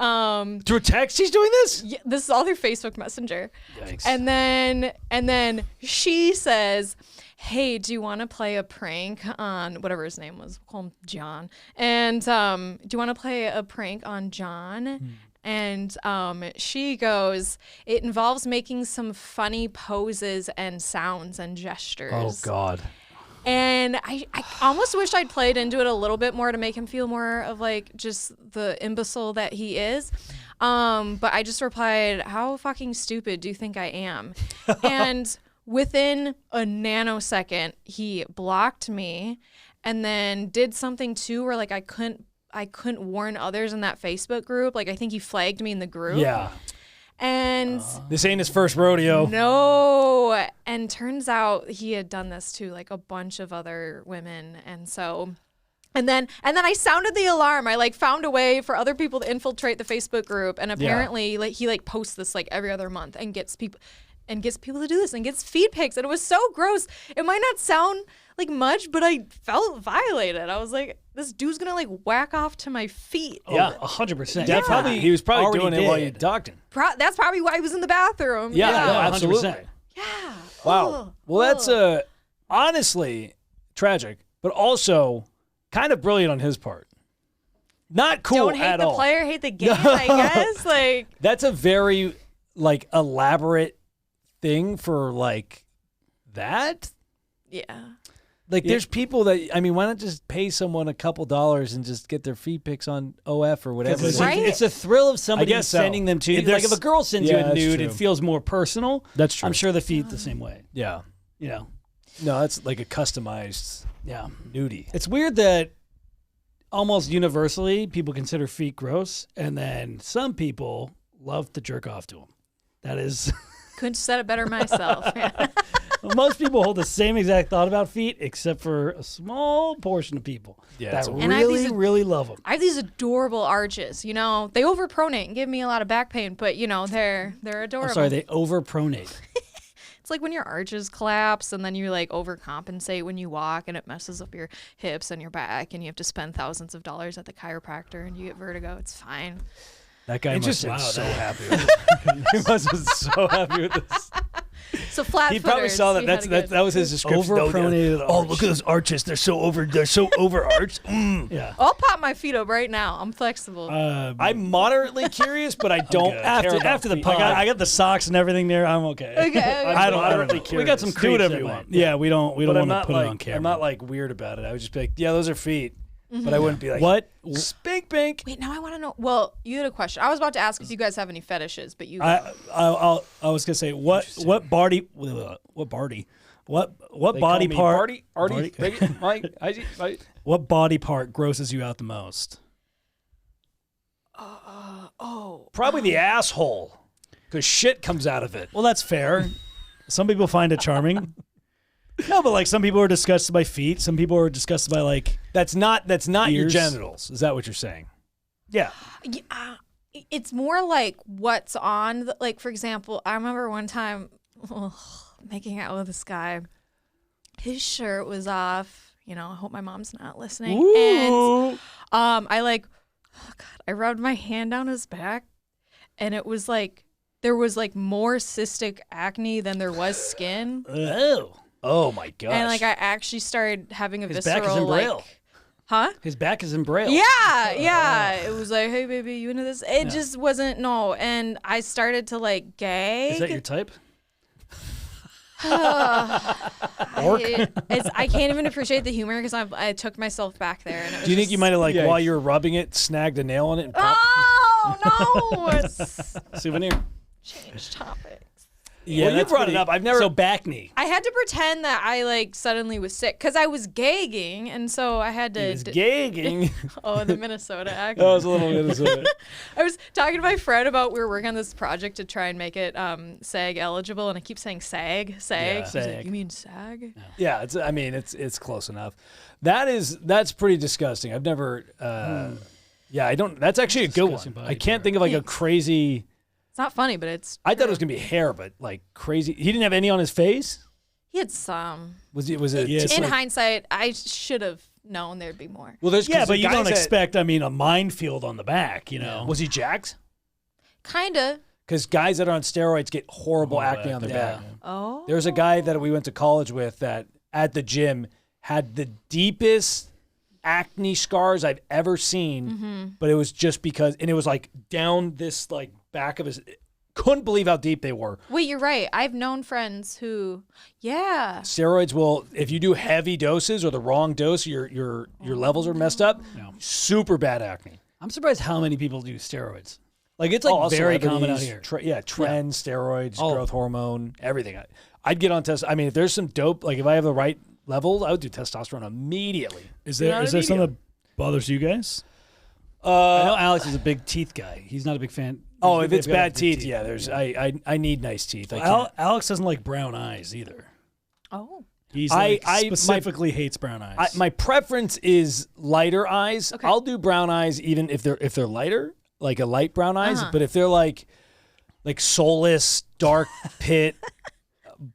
Speaker 2: Through text he's doing this?
Speaker 3: Yeah, this is all through Facebook Messenger.
Speaker 1: Yikes.
Speaker 3: And then she says, hey, do you want to play a prank on whatever his name was? We'll call him John. And do you want to play a prank on John? And she goes, it involves making some funny poses and sounds and gestures.
Speaker 2: Oh, God.
Speaker 3: And I almost wish I'd played into it a little bit more to make him feel more of like just the imbecile that he is. But I just replied, how fucking stupid do you think I am? And within a nanosecond, he blocked me and then did something too where like I couldn't warn others in that Facebook group. Like I think he flagged me in the group.
Speaker 2: Yeah.
Speaker 3: And
Speaker 2: this ain't his first rodeo.
Speaker 3: No. And turns out he had done this to like a bunch of other women. And so and then I sounded the alarm. I like found a way for other people to infiltrate the Facebook group. And apparently like he like posts this like every other month and gets people to do this and gets feed pics. And it was so gross. It might not sound like much, but I felt violated. I was like, this dude's gonna like whack off to my feet.
Speaker 1: Yeah, 100%.
Speaker 2: Yeah. He was probably
Speaker 1: Already
Speaker 2: doing
Speaker 1: did.
Speaker 2: it while you docked him.
Speaker 3: That's probably why he was in the bathroom.
Speaker 2: Yeah,
Speaker 3: Yeah.
Speaker 2: absolutely.
Speaker 1: 100%.
Speaker 3: Yeah.
Speaker 2: Wow. Well, that's honestly tragic, but also kind of brilliant on his part. Not cool
Speaker 3: Don't hate
Speaker 2: at
Speaker 3: the
Speaker 2: all.
Speaker 3: player, hate the game, I guess. Like
Speaker 2: That's a very like elaborate thing for like that.
Speaker 3: yeah.
Speaker 2: Like there's people that, I mean, why not just pay someone a couple dollars and just get their feet pics on OF or whatever?
Speaker 1: It's,
Speaker 3: Right?
Speaker 1: it's the thrill of somebody
Speaker 2: guess so.
Speaker 1: sending them to you.
Speaker 2: There's-
Speaker 1: Like if a girl sends
Speaker 2: Yeah,
Speaker 1: you a
Speaker 2: that's
Speaker 1: nude,
Speaker 2: true.
Speaker 1: it feels more personal.
Speaker 2: That's true.
Speaker 1: I'm sure the feet the same way.
Speaker 2: Yeah.
Speaker 1: You know.
Speaker 2: No, that's like a customized
Speaker 1: Yeah.
Speaker 2: nudie.
Speaker 1: It's weird that almost universally people consider feet gross, and then some people love to jerk off to them. That is,
Speaker 3: Couldn't have said it better myself. Yeah.
Speaker 1: most people hold the same exact thought about feet, except for a small portion of people
Speaker 2: Yeah,
Speaker 1: that
Speaker 2: it's a-
Speaker 3: And I have
Speaker 1: really,
Speaker 3: these-
Speaker 1: really love them.
Speaker 3: I have these adorable arches. You know, they overpronate and give me a lot of back pain, but you know, they're adorable.
Speaker 1: I'm sorry, they overpronate.
Speaker 3: It's like when your arches collapse and then you like overcompensate when you walk and it messes up your hips and your back and you have to spend thousands of dollars at the chiropractor and you get vertigo. It's fine.
Speaker 2: That guy must
Speaker 1: Interesting.
Speaker 2: have been
Speaker 1: Wow,
Speaker 2: so
Speaker 1: that-
Speaker 2: happy with it. He must have been so happy with this.
Speaker 3: So flat.
Speaker 2: He probably saw that. That was his description.
Speaker 1: Overpronated
Speaker 2: Oh,
Speaker 1: arch.
Speaker 2: look at those arches. They're so overarched.
Speaker 1: Yeah.
Speaker 3: I'll pop my feet up right now. I'm flexible.
Speaker 2: I'm moderately curious, but I don't care about
Speaker 1: After the
Speaker 2: feet.
Speaker 1: pod, I got the socks and everything there. I'm okay.
Speaker 3: Okay.
Speaker 1: I don't
Speaker 2: moderately
Speaker 1: know. We got some
Speaker 2: curious. Do
Speaker 1: creeps
Speaker 2: whatever
Speaker 1: that
Speaker 2: you
Speaker 1: might-
Speaker 2: want.
Speaker 1: Yeah, we don't
Speaker 2: But I'm
Speaker 1: want to
Speaker 2: not
Speaker 1: put
Speaker 2: like
Speaker 1: it on camera.
Speaker 2: I'm not like weird about it. I would just be like, yeah, those are feet, but I wouldn't be like,
Speaker 1: What?
Speaker 2: Spink pink.
Speaker 3: Wait, now I want to know. Well, you had a question. I was about to ask if you guys have any fetishes, but you.
Speaker 1: I was gonna say what body what body part
Speaker 2: Artie, Mike,
Speaker 1: what body part grosses you out the most?
Speaker 2: probably the asshole, because shit comes out of it.
Speaker 1: Well, that's fair. Some people find it charming. No, but like some people are disgusted by feet. Some people are disgusted by like
Speaker 2: That's not your
Speaker 1: Ears.
Speaker 2: genitals. Is that what you're saying?
Speaker 1: yeah.
Speaker 3: Yeah, it's more like what's on. Like, for example, I remember one time making out with this guy. His shirt was off. You know, I hope my mom's not listening. And I rubbed my hand down his back, and it was like there was like more cystic acne than there was skin.
Speaker 2: Oh my gosh.
Speaker 3: And like I actually started having a
Speaker 1: His back
Speaker 3: visceral
Speaker 1: is in Braille.
Speaker 3: like, huh?
Speaker 1: His back is in Braille.
Speaker 3: Yeah. It was like, hey baby, you into this? It just wasn't and I started to like gag.
Speaker 1: Is that your type?
Speaker 3: I can't even appreciate the humor because I took myself back there. And it was
Speaker 2: Do you think you might have like
Speaker 1: Yeah.
Speaker 2: while you were rubbing it, snagged a nail in it? And popped?
Speaker 3: Oh no!
Speaker 1: Souvenir.
Speaker 3: Change topics.
Speaker 1: Yeah,
Speaker 2: Well, you
Speaker 1: that's
Speaker 2: brought
Speaker 1: pretty-
Speaker 2: it up. I've never.
Speaker 1: So back knee.
Speaker 3: I had to pretend that I like suddenly was sick because I was gagging, and so I had to.
Speaker 2: It's gagging.
Speaker 3: Oh, the Minnesota accent.
Speaker 2: That was a little Minnesota.
Speaker 3: I was talking to my friend about we were working on this project to try and make it SAG eligible, and I keep saying SAG.
Speaker 1: Yeah.
Speaker 3: He's like,
Speaker 1: SAG.
Speaker 3: you mean SAG?
Speaker 2: Yeah, it's close enough. That's pretty disgusting. I've never. Yeah, I don't. That's actually a good one.
Speaker 1: Disgusting body
Speaker 2: I can't
Speaker 1: part.
Speaker 2: think of like a crazy.
Speaker 3: It's not funny, but it's.
Speaker 2: I thought it was gonna be hair, but like crazy. He didn't have any on his face.
Speaker 3: He had some.
Speaker 2: Was it?
Speaker 1: Yeah, it's
Speaker 3: In
Speaker 1: like-
Speaker 3: hindsight, I should have known there'd be more.
Speaker 2: Well, there's
Speaker 1: Yeah,
Speaker 2: 'cause
Speaker 1: but
Speaker 2: the
Speaker 1: you don't
Speaker 2: guys that-
Speaker 1: expect. I mean, a minefield on the back. You know.
Speaker 2: Was he jacked?
Speaker 3: Kinda.
Speaker 2: Because guys that are on steroids get horrible acne on their
Speaker 1: yeah.
Speaker 2: back.
Speaker 3: Oh.
Speaker 2: There's a guy that we went to college with that at the gym had the deepest acne scars I've ever seen, but it was just because, and it was like down this like back of his. Couldn't believe how deep they were.
Speaker 3: Wait, you're right. I've known friends who, yeah.
Speaker 2: Steroids will, if you do heavy doses or the wrong dose, your levels are messed up.
Speaker 1: Yeah.
Speaker 2: Super bad acne.
Speaker 1: I'm surprised how many people do steroids. Like it's like very common out here.
Speaker 2: Trend, steroids,
Speaker 1: Oh.
Speaker 2: growth hormone, everything. I'd get on test. I mean, if there's some dope, like if I have the right levels, I would do testosterone immediately.
Speaker 1: Is there
Speaker 2: Not
Speaker 1: something
Speaker 2: immediate.
Speaker 1: that bothers you guys? I know Alex is a big teeth guy. He's not a big fan.
Speaker 2: Oh, if it's
Speaker 1: They've got
Speaker 2: bad
Speaker 1: big
Speaker 2: teeth, yeah. There's I need nice teeth.
Speaker 1: Alex doesn't like brown eyes either.
Speaker 3: Oh.
Speaker 1: He's
Speaker 2: I-
Speaker 1: like
Speaker 2: I-
Speaker 1: specifically hates brown eyes.
Speaker 2: my preference is lighter eyes.
Speaker 3: Okay.
Speaker 2: I'll do brown eyes even if they're lighter, like a light brown eyes.
Speaker 3: Uh-huh.
Speaker 2: But if they're like soulless, dark pit,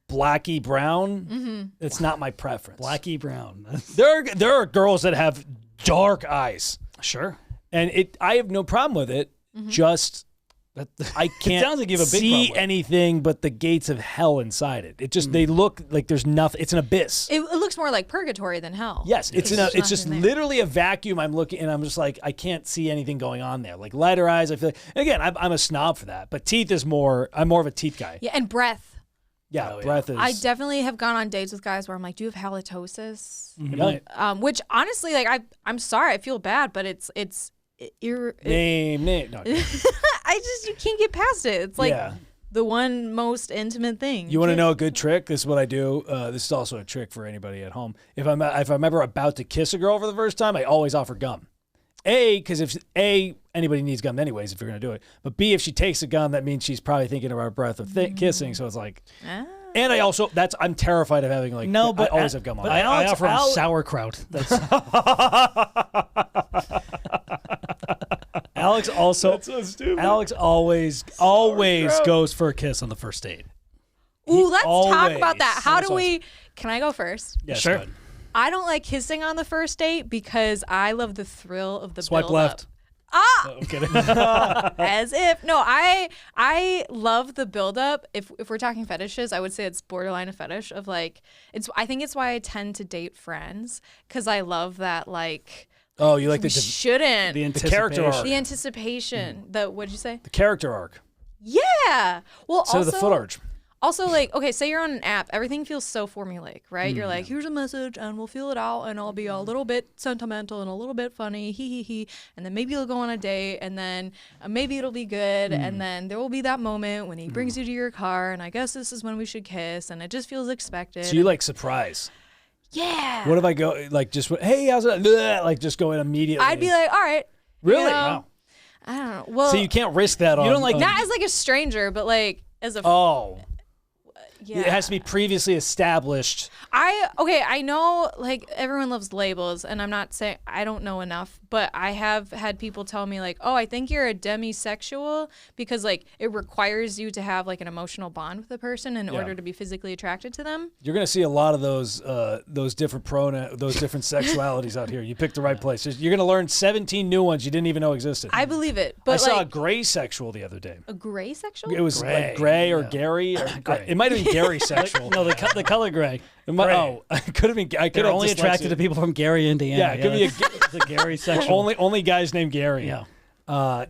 Speaker 2: blacky brown, it's not my preference.
Speaker 1: Blacky brown.
Speaker 2: There are girls that have dark eyes,
Speaker 1: Sure.
Speaker 2: and I have no problem with it. Just I can't
Speaker 1: sounds like you have a big
Speaker 2: see
Speaker 1: problem with it.
Speaker 2: anything but the gates of hell inside it. It just they look like there's nothing. It's an abyss.
Speaker 3: It looks more like purgatory than hell.
Speaker 2: Yes, it's
Speaker 3: There's
Speaker 2: it's just
Speaker 3: nothing there.
Speaker 2: literally a vacuum. I'm looking and I'm just like I can't see anything going on there. Like lighter eyes, I feel like, and again I'm a snob for that. But teeth is more. I'm more of a teeth guy.
Speaker 3: Yeah, and breath.
Speaker 2: Yeah,
Speaker 1: Oh, yeah.
Speaker 2: breath is.
Speaker 3: I definitely have gone on dates with guys where I'm like, "Do you have halitosis?"
Speaker 1: You
Speaker 2: Yeah.
Speaker 1: might-
Speaker 3: Which honestly, like, I'm sorry, I feel bad, but
Speaker 2: name. No,
Speaker 3: you can't get past it. It's like
Speaker 2: yeah.
Speaker 3: the one most intimate thing.
Speaker 2: You want to know a good trick? This is what I do. This is also a trick for anybody at home. If I'm ever about to kiss a girl for the first time, I always offer gum. Because if anybody needs gum anyways, if you're gonna do it. But B, if she takes a gum, that means she's probably thinking of our breath of kissing. So it's like,
Speaker 3: Ah.
Speaker 2: and I also I'm terrified of having like
Speaker 1: No, but
Speaker 2: I always have gum on.
Speaker 1: But I offer him
Speaker 2: Al-
Speaker 1: sauerkraut. That's Alex also.
Speaker 2: That's so stupid.
Speaker 1: Alex always goes for a kiss on the first date.
Speaker 3: Ooh, let's talk
Speaker 2: always-
Speaker 3: about that. How do
Speaker 2: always-
Speaker 3: we? Can I go first?
Speaker 2: Yes,
Speaker 1: Sure.
Speaker 2: bud.
Speaker 3: I don't like kissing on the first date because I love the thrill of the
Speaker 1: Swipe
Speaker 3: build-up.
Speaker 1: left. I'm kidding.
Speaker 3: As if no, I love the buildup. If we're talking fetishes, I would say it's borderline a fetish of like it's. I think it's why I tend to date friends because I love that like.
Speaker 2: Oh, you like
Speaker 3: we shouldn't
Speaker 1: The
Speaker 2: character arc.
Speaker 3: the anticipation. The what'd you say?
Speaker 2: The character arc.
Speaker 3: Yeah. Well,
Speaker 2: Instead
Speaker 3: also
Speaker 2: of the foot arch.
Speaker 3: Also, like, okay, say you're on an app, everything feels so formulaic, right? You're like, here's a message, and we'll feel it out, and I'll be a little bit sentimental and a little bit funny, hee, and then maybe you'll go on a date, and then maybe it'll be good, and then there will be that moment when he brings you to your car, and I guess this is when we should kiss, and it just feels expected.
Speaker 2: So you like surprise.
Speaker 3: Yeah.
Speaker 2: What if I go, like, just, hey, how's it? Like, just go in immediately.
Speaker 3: I'd be like, all right.
Speaker 2: Really?
Speaker 3: You know,
Speaker 2: Wow.
Speaker 3: I don't know. Well,
Speaker 2: So you can't risk that on.
Speaker 1: don't like-
Speaker 3: not as like a stranger, but like as a
Speaker 2: Oh.
Speaker 3: yeah.
Speaker 2: It has to be previously established.
Speaker 3: I know like everyone loves labels and I'm not saying I don't know enough, but I have had people tell me like, "Oh, I think you're a demisexual because like it requires you to have like an emotional bond with the person in order to be physically attracted to them."
Speaker 2: You're going to see a lot of those different those different sexualities out here. You picked the right place. You're going to learn 17 new ones you didn't even know existed.
Speaker 3: I believe it. But
Speaker 2: I saw a
Speaker 3: like
Speaker 2: gray sexual the other day.
Speaker 3: a gray sexual?
Speaker 2: It was
Speaker 1: Gray,
Speaker 2: like gray or
Speaker 1: yeah.
Speaker 2: Gary. Or, it might have been Gary sexual.
Speaker 1: No, the color gray.
Speaker 2: Oh, it could have been. I could
Speaker 1: They're
Speaker 2: have
Speaker 1: only attracted to
Speaker 2: dyslexia.
Speaker 1: people from Gary, Indiana.
Speaker 2: Yeah, it could be
Speaker 1: it's a Gary sexual.
Speaker 2: Only guys named Gary.
Speaker 1: Yeah.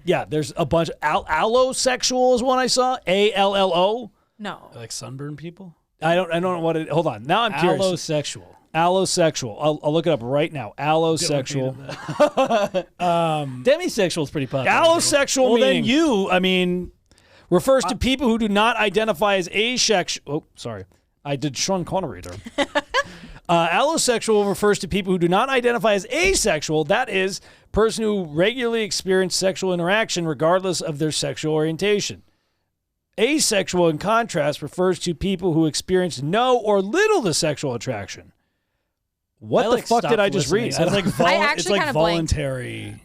Speaker 2: Yeah. There's a bunch. Allosexual is one I saw. ALLO.
Speaker 3: No.
Speaker 1: Like sunburned people?
Speaker 2: I don't know what it. Hold on. Now I'm curious.
Speaker 1: Allosexual.
Speaker 2: Allosexual. I'll look it up right now. Allosexual.
Speaker 1: Demisexual is pretty popular.
Speaker 2: Allosexual
Speaker 1: Well,
Speaker 2: meaning
Speaker 1: then you, I mean,
Speaker 2: refers to people who do not identify as asexual. Oh, sorry. I did Sean Connery there. Allosexual refers to people who do not identify as asexual. That is, person who regularly experience sexual interaction regardless of their sexual orientation. Asexual, in contrast, refers to people who experience no or little to sexual attraction. What the fuck did I just read?
Speaker 1: It's like,
Speaker 3: I
Speaker 1: it's
Speaker 3: actually
Speaker 1: like
Speaker 3: kinda blanked.
Speaker 1: voluntary.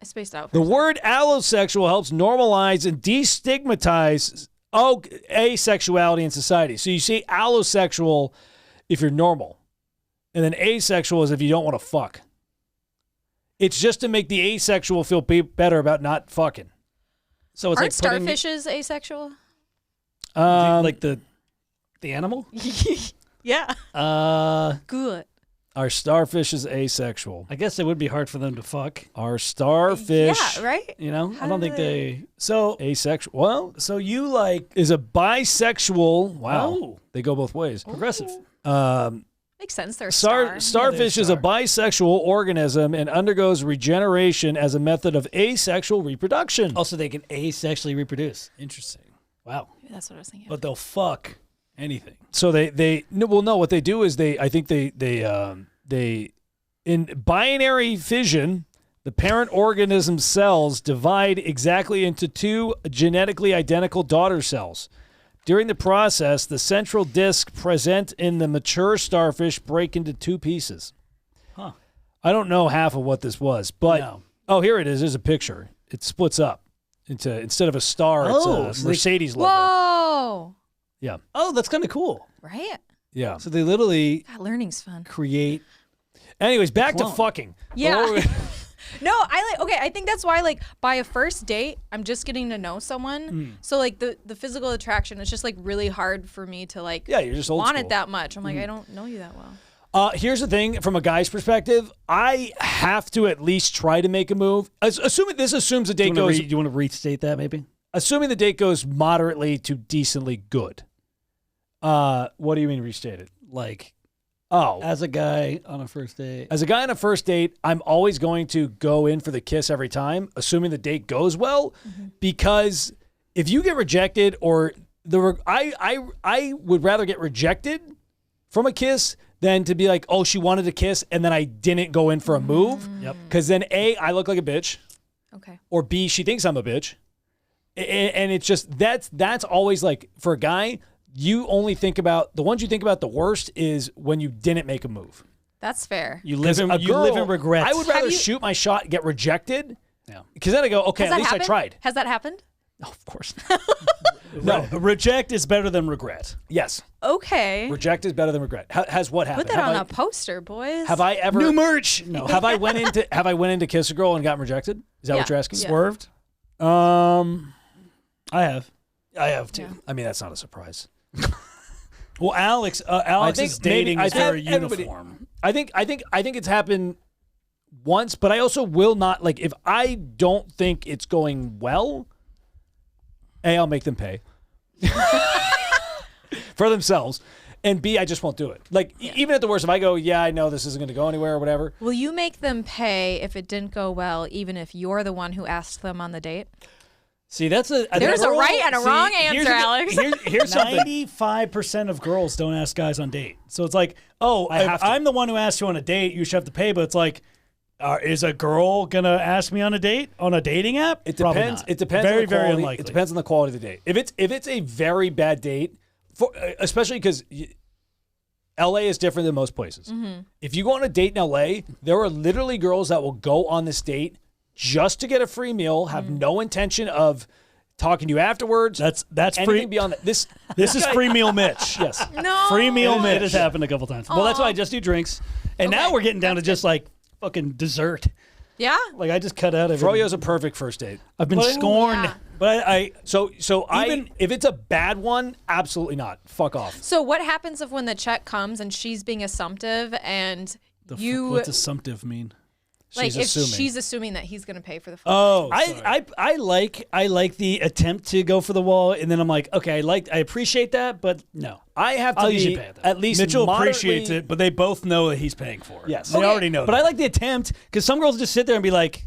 Speaker 3: I spaced out.
Speaker 2: The word allosexual helps normalize and destigmatize asexuality in society. So you see allosexual if you're normal, and then asexual is if you don't want to fuck. It's just to make the asexual feel better about not fucking.
Speaker 1: So it's
Speaker 3: Aren't
Speaker 1: like putting,
Speaker 3: starfishes asexual?
Speaker 1: like the animal?
Speaker 3: Yeah. Good.
Speaker 2: Our starfish is asexual.
Speaker 1: I guess it would be hard for them to fuck.
Speaker 2: Our starfish
Speaker 3: Yeah, right?
Speaker 1: You know,
Speaker 3: How
Speaker 1: I don't
Speaker 3: do
Speaker 1: think
Speaker 3: they-
Speaker 1: they.
Speaker 2: so asexual. Well,
Speaker 1: So you like
Speaker 2: is a bisexual. Wow,
Speaker 1: Oh.
Speaker 2: they go both ways.
Speaker 1: progressive?
Speaker 3: Makes sense. They're a star.
Speaker 2: Starfish is a bisexual organism and undergoes regeneration as a method of asexual reproduction.
Speaker 1: Also, they can asexually reproduce.
Speaker 2: Interesting.
Speaker 1: Wow,
Speaker 3: Maybe that's what I was thinking.
Speaker 1: but they'll fuck anything.
Speaker 2: So what they do is I think they in binary fission, the parent organism's cells divide exactly into two genetically identical daughter cells. During the process, the central disc present in the mature starfish break into two pieces.
Speaker 1: Huh.
Speaker 2: I don't know half of what this was, but
Speaker 1: No.
Speaker 2: oh, here it is. There's a picture. It splits up into, instead of a star,
Speaker 1: Oh,
Speaker 2: it's
Speaker 1: so
Speaker 2: a
Speaker 1: they-
Speaker 2: Mercedes logo.
Speaker 3: Whoa.
Speaker 2: Yeah,
Speaker 1: Oh, that's kind of cool.
Speaker 3: Right?
Speaker 2: yeah.
Speaker 1: So they literally
Speaker 3: God, learning's fun.
Speaker 1: create.
Speaker 2: Anyways, back to
Speaker 1: Clone.
Speaker 2: fucking.
Speaker 3: Yeah. No, I think that's why like by a first date, I'm just getting to know someone. So like the physical attraction, it's just like really hard for me to like
Speaker 2: Yeah, you're just old
Speaker 3: want
Speaker 2: school.
Speaker 3: it that much. I'm like, I don't know you that well.
Speaker 2: Here's the thing, from a guy's perspective, I have to at least try to make a move. Assuming the date goes,
Speaker 1: Do you want to restate that maybe?
Speaker 2: assuming the date goes moderately to decently good. What do you mean restated?
Speaker 1: Like,
Speaker 2: Oh,
Speaker 1: as a guy on a first date.
Speaker 2: as a guy on a first date, I'm always going to go in for the kiss every time, assuming the date goes well, because if you get rejected or I would rather get rejected from a kiss than to be like, oh, she wanted a kiss and then I didn't go in for a move.
Speaker 1: Yep.
Speaker 2: Because then A, I look like a bitch,
Speaker 3: Okay.
Speaker 2: or B, she thinks I'm a bitch. And it's just, that's always like, for a guy, you only think about, the ones you think about the worst is when you didn't make a move.
Speaker 3: That's fair.
Speaker 1: You live in
Speaker 2: Girl,
Speaker 1: regret.
Speaker 2: I would rather
Speaker 3: you-
Speaker 2: shoot my shot, get rejected,
Speaker 1: Yeah.
Speaker 2: because then I go, okay,
Speaker 3: Has
Speaker 2: at
Speaker 3: that
Speaker 2: least
Speaker 3: happened?
Speaker 2: I tried.
Speaker 3: Has that happened?
Speaker 2: No, of course not.
Speaker 1: No, reject is better than regret.
Speaker 2: Yes.
Speaker 3: Okay.
Speaker 2: Reject is better than regret. Has what happened?
Speaker 3: Put that on a poster, boys.
Speaker 2: Have I ever
Speaker 1: New merch.
Speaker 2: No. Have I went into kiss a girl and gotten rejected? Is that what you're asking?
Speaker 3: Yeah.
Speaker 1: Swerved? I have too.
Speaker 3: Yeah.
Speaker 2: I mean, that's not a surprise.
Speaker 1: Well, Alex's dating is very
Speaker 2: everybody-
Speaker 1: uniform.
Speaker 2: I think it's happened once, but I also will not like if I don't think it's going well. A, I'll make them pay for themselves, and B, I just won't do it. Like even at the worst, if I go, yeah, I know this isn't going to go anywhere or whatever.
Speaker 3: Will you make them pay if it didn't go well, even if you're the one who asked them on the date?
Speaker 1: See, there's a
Speaker 3: right and a wrong answer, Alex.
Speaker 1: Here's something. 95% of girls don't ask guys on date. So it's like, oh, if I'm the one who asked you on a date, you should have to pay. But it's like, is a girl gonna ask me on a date on a dating app?
Speaker 2: It
Speaker 1: Probably
Speaker 2: depends.
Speaker 1: not.
Speaker 2: It depends.
Speaker 1: Very,
Speaker 2: on the quality,
Speaker 1: very unlikely.
Speaker 2: It depends on the quality of the date. If it's a very bad date, especially because LA is different than most places.
Speaker 3: Mm-hmm.
Speaker 2: If you go on a date in LA, there are literally girls that will go on this date just to get a free meal, have no intention of talking to you afterwards.
Speaker 1: That's
Speaker 2: anything
Speaker 1: free.
Speaker 2: beyond that. This
Speaker 1: Is free meal Mitch.
Speaker 2: yes.
Speaker 3: No.
Speaker 1: Free meal
Speaker 2: It
Speaker 1: Mitch.
Speaker 2: is.
Speaker 1: It has happened a couple times. Well, that's why I just do drinks. And now
Speaker 3: Okay.
Speaker 1: we're getting down to just like fucking dessert.
Speaker 3: Yeah.
Speaker 1: Like I just cut out everything.
Speaker 2: Froyo's a perfect first date.
Speaker 1: I've been scorned.
Speaker 3: Yeah.
Speaker 1: But I
Speaker 2: So if it's a bad one, absolutely not. Fuck off.
Speaker 3: So what happens if when the check comes and she's being assumptive and you
Speaker 1: what's assumptive mean?
Speaker 3: like
Speaker 2: She's
Speaker 3: if
Speaker 2: assuming.
Speaker 3: she's assuming that he's gonna pay for the food?
Speaker 1: Oh, I like the attempt to go for the wall, and then I'm like, okay, I appreciate that, but no,
Speaker 2: I have to
Speaker 1: I'll
Speaker 2: be
Speaker 1: usually pay that.
Speaker 2: at least
Speaker 1: Mitchell
Speaker 2: moderately-
Speaker 1: appreciates it, but they both know that he's paying for it.
Speaker 2: Yes.
Speaker 1: they
Speaker 3: Okay.
Speaker 1: already know. But I like the attempt because some girls just sit there and be like,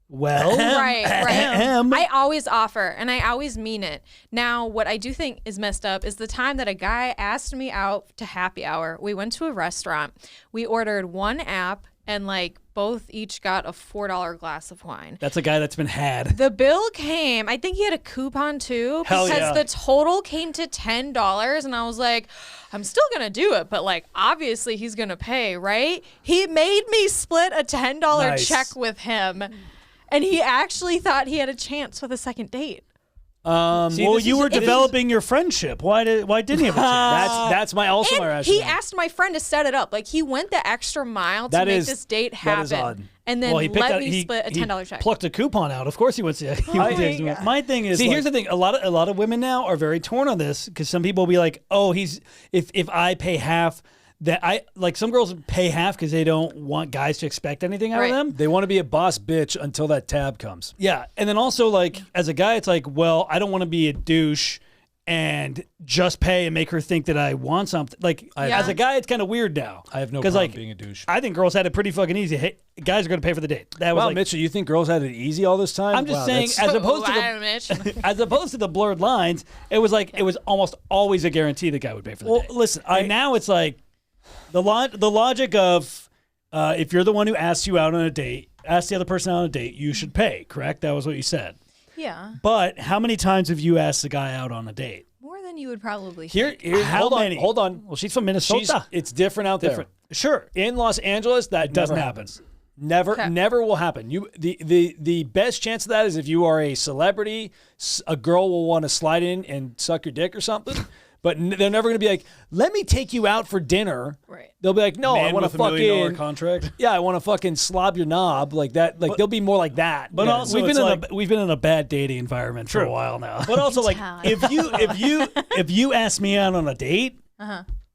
Speaker 1: well,
Speaker 3: Right.
Speaker 1: ahem.
Speaker 3: I always offer and I always mean it. Now, what I do think is messed up is the time that a guy asked me out to happy hour. We went to a restaurant. We ordered one app and like both each got a $4 glass of wine.
Speaker 1: That's a guy that's been had.
Speaker 3: The bill came, I think he had a coupon too,
Speaker 1: Hell
Speaker 3: because
Speaker 1: yeah.
Speaker 3: the total came to $10. And I was like, I'm still going to do it, but like, obviously he's going to pay, right? He made me split a $10
Speaker 1: Nice.
Speaker 3: check with him. And he actually thought he had a chance with a second date.
Speaker 1: Well, you were developing your friendship. Why didn't he have a chance?
Speaker 2: That's my also my
Speaker 3: And
Speaker 2: rationale.
Speaker 3: he asked my friend to set it up. Like he went the extra mile to
Speaker 2: That
Speaker 3: make
Speaker 2: is-
Speaker 3: this date
Speaker 2: that
Speaker 3: happen.
Speaker 2: is odd.
Speaker 3: And then
Speaker 1: Well, he picked
Speaker 3: let
Speaker 1: out,
Speaker 3: me split a $10 check.
Speaker 1: Plucked a coupon out. Of course, he wants to.
Speaker 3: my God.
Speaker 1: My thing is,
Speaker 2: See,
Speaker 1: here's the thing: a lot of women now are very torn on this because some people will be like, "Oh, if I pay half." That I like some girls pay half because they don't want guys to expect anything out
Speaker 3: Right.
Speaker 1: of them.
Speaker 2: They want to be a boss bitch until that tab comes.
Speaker 1: Yeah, and then also like as a guy, it's like, well, I don't want to be a douche and just pay and make her think that I want something. Like as a guy, it's kind of weird now.
Speaker 2: I have no
Speaker 1: 'Cause,
Speaker 2: problem
Speaker 1: like,
Speaker 2: being a douche.
Speaker 1: I think girls had it pretty fucking easy. Hey, guys are going to pay for the date. That was
Speaker 2: Wow,
Speaker 1: like,
Speaker 2: Mitchell, you think girls had it easy all this time?
Speaker 1: I'm just
Speaker 2: Wow,
Speaker 1: saying,
Speaker 2: that's-
Speaker 1: as opposed to
Speaker 3: Wow, Mitch.
Speaker 1: as opposed to the blurred lines, it was like it was almost always a guarantee the guy would pay for the
Speaker 2: Well,
Speaker 1: date.
Speaker 2: listen,
Speaker 1: and now it's like the logic of if you're the one who asks you out on a date, ask the other person out on a date, you should pay. Correct? That was what you said.
Speaker 3: Yeah.
Speaker 1: But how many times have you asked the guy out on a date?
Speaker 3: More than you would probably
Speaker 2: here,
Speaker 3: think.
Speaker 1: How
Speaker 2: hold
Speaker 1: many?
Speaker 2: on, hold on.
Speaker 1: Well, she's from Minnesota.
Speaker 2: It's different out
Speaker 1: Different.
Speaker 2: there.
Speaker 1: Sure.
Speaker 2: In Los Angeles, that
Speaker 1: doesn't
Speaker 2: never
Speaker 1: happen.
Speaker 2: happens. Never,
Speaker 3: Okay.
Speaker 2: never will happen. The best chance of that is if you are a celebrity, a girl will want to slide in and suck your dick or something. But they're never going to be like, let me take you out for dinner.
Speaker 3: Right.
Speaker 2: They'll be like, no, I
Speaker 1: Man
Speaker 2: want to
Speaker 1: with $1 million
Speaker 2: fucking
Speaker 1: contract.
Speaker 2: Yeah, I want to fucking slob your knob like that. Like they'll be more like that.
Speaker 1: But
Speaker 2: Yeah.
Speaker 1: also, we've been in a bad dating environment for a while now. But also, like,
Speaker 3: tell.
Speaker 1: if you ask me out on a date,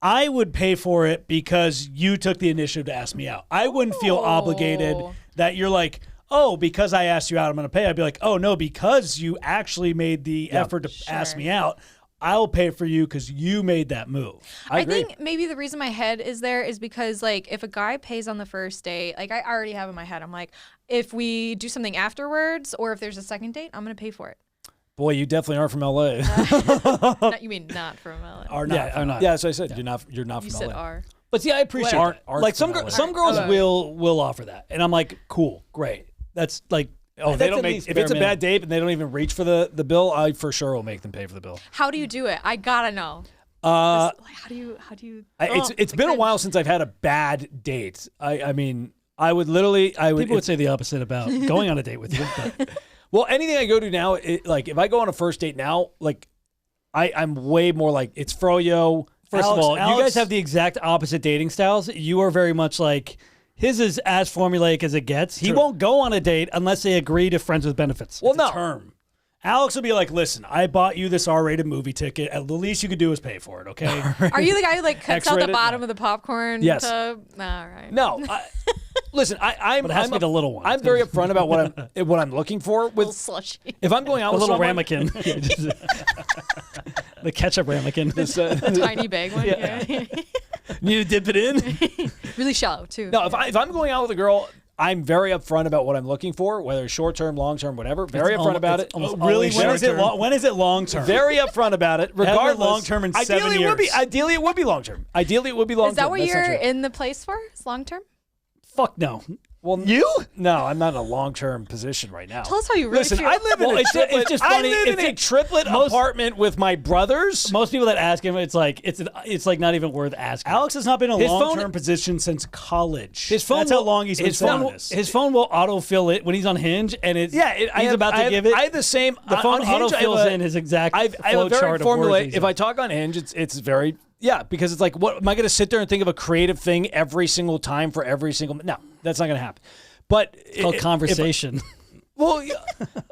Speaker 1: I would pay for it because you took the initiative to ask me out. I wouldn't feel obligated that you're like, oh, because I asked you out, I'm going to pay. I'd be like, oh no, because you actually made the effort to ask me out, I'll pay for you because you made that move.
Speaker 3: I think maybe the reason my head is there is because like if a guy pays on the first date, like I already have in my head, I'm like, if we do something afterwards or if there's a second date, I'm gonna pay for it.
Speaker 2: Boy, you definitely aren't from LA.
Speaker 3: Not, you mean not from LA?
Speaker 1: Are not.
Speaker 2: Yeah, that's what I said. You're not
Speaker 3: You
Speaker 2: from
Speaker 3: said
Speaker 2: LA.
Speaker 3: R.
Speaker 1: But see, I appreciate
Speaker 2: Aren't-
Speaker 1: that.
Speaker 2: aren't
Speaker 1: Like
Speaker 2: from
Speaker 1: some
Speaker 2: LA.
Speaker 1: some girls
Speaker 3: Okay.
Speaker 1: will offer that, and I'm like, cool, great. That's like,
Speaker 2: Oh,
Speaker 1: that's
Speaker 2: they don't
Speaker 1: at
Speaker 2: make.
Speaker 1: least
Speaker 2: If
Speaker 1: bare
Speaker 2: it's a
Speaker 1: minimum.
Speaker 2: bad date and they don't even reach for the bill, I for sure will make them pay for the bill.
Speaker 3: How do you do it? I gotta know.
Speaker 2: Uh,
Speaker 3: Like, how do you?
Speaker 2: it's been a while since I've had a bad date. I mean, I would literally.
Speaker 1: People would say the opposite about going on a date with you. But
Speaker 2: Well, anything I go to now, like if I go on a first date now, like I'm way more like it's froyo.
Speaker 1: First of all, you guys have the exact opposite dating styles. You are very much like his is as formulaic as it gets. He won't go on a date unless they agree to friends with benefits.
Speaker 4: Well, no. Term. Alex will be like, listen, I bought you this R-rated movie ticket. The least you could do is pay for it, okay?
Speaker 3: Are you the guy who like cuts out the
Speaker 4: X-rated?
Speaker 3: bottom of the popcorn
Speaker 2: Yes.
Speaker 3: tub? All right.
Speaker 2: No, listen, I'm
Speaker 1: But it has to be the little one.
Speaker 2: I'm very upfront about what I'm looking for
Speaker 3: Little
Speaker 2: with.
Speaker 3: slushy.
Speaker 2: If I'm going out
Speaker 1: A
Speaker 2: with
Speaker 1: little
Speaker 2: someone,
Speaker 1: ramekin. The ketchup ramekin.
Speaker 3: Tiny bag one. Yeah.
Speaker 4: Need to dip it in?
Speaker 3: Really shallow too.
Speaker 2: no, if I'm going out with a girl, I'm very upfront about what I'm looking for, whether it's short term, long term, whatever. Very upfront about it.
Speaker 1: almost
Speaker 4: Really?
Speaker 1: always
Speaker 4: When is it
Speaker 1: short-term.
Speaker 4: when is it long term?
Speaker 2: Very upfront about it. Regardless,
Speaker 4: long-term in 7
Speaker 2: ideally it would be.
Speaker 4: years.
Speaker 2: Ideally, it would be long term. Ideally, it would be long term.
Speaker 3: Is that what you're in the place for? Is long term?
Speaker 1: Fuck no.
Speaker 2: Well, you? No, I'm not in a long term position right now.
Speaker 3: Tell us how you really
Speaker 2: Listen,
Speaker 3: feel.
Speaker 2: I live in a
Speaker 1: it's
Speaker 2: triplet.
Speaker 1: just
Speaker 2: I
Speaker 1: funny.
Speaker 2: live in a triplet apartment with my brothers.
Speaker 1: Most people that ask him, it's like not even worth asking.
Speaker 4: Alex has not been in a
Speaker 2: His phone-
Speaker 4: long-term position since college.
Speaker 1: His phone
Speaker 4: That's
Speaker 1: will,
Speaker 4: how long he's been
Speaker 1: his
Speaker 4: saying
Speaker 1: phone,
Speaker 4: this.
Speaker 1: His phone will autofill it when he's on Hinge, and it's he's about to give it.
Speaker 2: I have the same.
Speaker 1: the phone
Speaker 2: on Hinge, I have
Speaker 1: autofills
Speaker 2: a-
Speaker 1: in his exact
Speaker 2: I have a
Speaker 1: flow
Speaker 2: very
Speaker 1: chart of
Speaker 2: formula.
Speaker 1: words.
Speaker 2: If I talk on Hinge, it's very because it's like, what am I going to sit there and think of a creative thing every single time for every single? No, that's not going to happen. But
Speaker 1: it's called conversation.
Speaker 2: Well,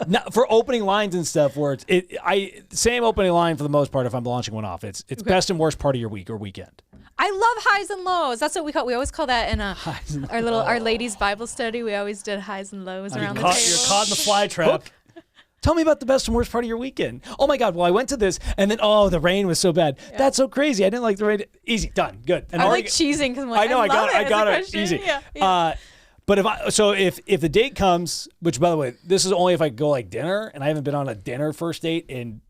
Speaker 2: not for opening lines and stuff, where same opening line for the most part. If I'm launching one off, it's best and worst part of your week or weekend.
Speaker 3: I love highs and lows. That's what we always call that in our ladies Bible study. We always did highs and lows around the table.
Speaker 4: You're caught in the fly trap.
Speaker 2: Tell me about the best and worst part of your weekend. Oh my God! Well, I went to this, and then the rain was so bad. Yeah. That's so crazy. I didn't like the rain. Easy, done, good. And
Speaker 3: I like cheesing because
Speaker 2: I know I got it
Speaker 3: question.
Speaker 2: easy.
Speaker 3: Yeah.
Speaker 2: But if the date comes, which by the way, this is only if I go like dinner, and I haven't been on a dinner first date in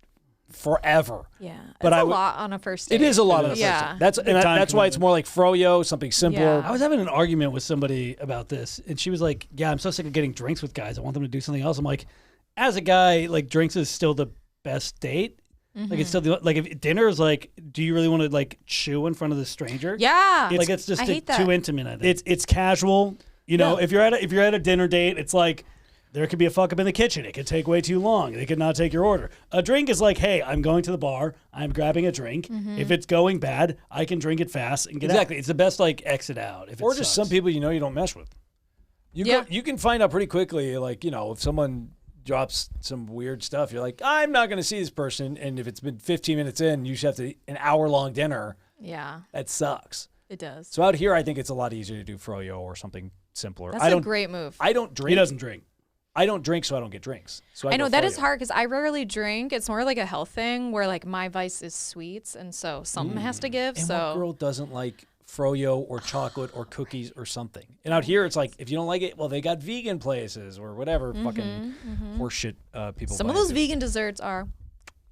Speaker 2: forever.
Speaker 3: Yeah,
Speaker 2: but
Speaker 3: it's a lot on a first date.
Speaker 2: It is a lot on a first
Speaker 3: Yeah.
Speaker 2: date. That's why it's more like froyo, something simpler.
Speaker 3: Yeah.
Speaker 1: I was having an argument with somebody about this, and she was like, "Yeah, I'm so sick of getting drinks with guys. I want them to do something else." I'm like, as a guy, like drinks is still the best date. Like it's still like if dinner is like, do you really want to like chew in front of the stranger?
Speaker 3: Yeah,
Speaker 1: like it's just
Speaker 3: I hate that.
Speaker 1: too intimate. I think
Speaker 4: It's casual. You know, if you're at a dinner date, it's like there could be a fuck up in the kitchen. It could take way too long. They could not take your order. A drink is like, hey, I'm going to the bar. I'm grabbing a drink. If it's going bad, I can drink it fast and get
Speaker 1: exactly.
Speaker 4: out.
Speaker 1: It's the best like exit out. If
Speaker 2: Or
Speaker 1: it
Speaker 2: just
Speaker 1: sucks.
Speaker 2: some people you don't mess with. You can find out pretty quickly, like, if someone drops some weird stuff, you're like, I'm not going to see this person. And if it's been 15 minutes in, you should have to eat an hour-long dinner.
Speaker 3: Yeah,
Speaker 2: That sucks.
Speaker 3: it does.
Speaker 2: So out here, I think it's a lot easier to do froyo or something simpler.
Speaker 3: That's a great move.
Speaker 2: I don't drink.
Speaker 4: He doesn't drink.
Speaker 2: I don't drink, so I don't get drinks. So
Speaker 3: I know
Speaker 2: go
Speaker 3: that is
Speaker 2: froyo.
Speaker 3: hard because I rarely drink. It's more like a health thing where like my vice is sweets, and so something has to give.
Speaker 2: And
Speaker 3: so
Speaker 2: what girl doesn't like froyo or chocolate or cookies or something? And out here, it's like, if you don't like it, well, they got vegan places or whatever fucking horseshit people
Speaker 3: some
Speaker 2: buy
Speaker 3: of those
Speaker 2: into.
Speaker 3: vegan desserts are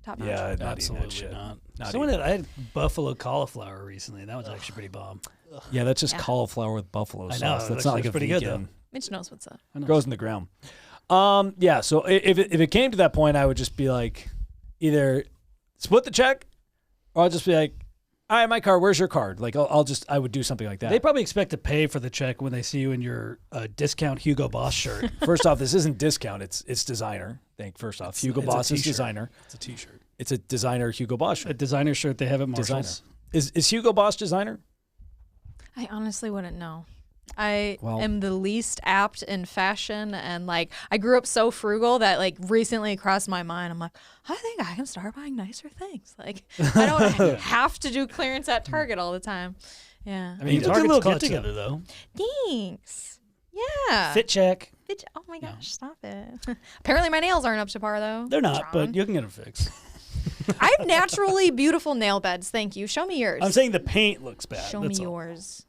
Speaker 3: top notch.
Speaker 2: Yeah, not eating that
Speaker 1: Absolutely
Speaker 2: shit.
Speaker 1: not.
Speaker 2: Not
Speaker 1: Someone
Speaker 2: eating
Speaker 1: had, I had buffalo cauliflower recently. That was actually pretty bomb.
Speaker 2: Yeah, that's just cauliflower with buffalo sauce.
Speaker 1: know,
Speaker 2: That's
Speaker 1: that's-
Speaker 2: not like
Speaker 1: that's
Speaker 2: a
Speaker 1: pretty good,
Speaker 2: vegan.
Speaker 3: Mitch knows what's up.
Speaker 2: Goes in the ground. Yeah. So if it came to that point, I would just be like, either split the check, or I'll just be like, all right, my card. Where's your card? Like I would do something like that.
Speaker 1: They probably expect to pay for the check when they see you in your discount Hugo Boss shirt.
Speaker 2: First off, this isn't discount. It's designer. First off, Hugo
Speaker 4: it's a
Speaker 2: Boss is
Speaker 4: t-shirt.
Speaker 2: designer.
Speaker 4: It's a T-shirt.
Speaker 2: It's a designer Hugo Boss
Speaker 1: A
Speaker 2: shirt.
Speaker 1: designer shirt they have at
Speaker 2: Designer.
Speaker 1: Marshalls.
Speaker 2: Is Hugo Boss designer?
Speaker 3: I honestly wouldn't know. I
Speaker 2: Well-
Speaker 3: am the least apt in fashion, and like I grew up so frugal that like recently crossed my mind. I'm like, I think I can start buying nicer things. Like I don't have to do clearance at Target all the time. Yeah.
Speaker 1: I mean,
Speaker 4: You took a
Speaker 1: Target's
Speaker 4: little
Speaker 1: clutch,
Speaker 4: get
Speaker 1: though.
Speaker 4: together though.
Speaker 3: Thanks. Yeah.
Speaker 4: Fit check.
Speaker 3: Oh my gosh, stop it. Apparently my nails aren't up to par though.
Speaker 4: They're not,
Speaker 3: John.
Speaker 4: but you can get them fixed.
Speaker 3: I have naturally beautiful nail beds. Thank you. Show me yours.
Speaker 4: I'm saying the paint looks bad.
Speaker 3: Show me
Speaker 4: that's all.
Speaker 3: yours.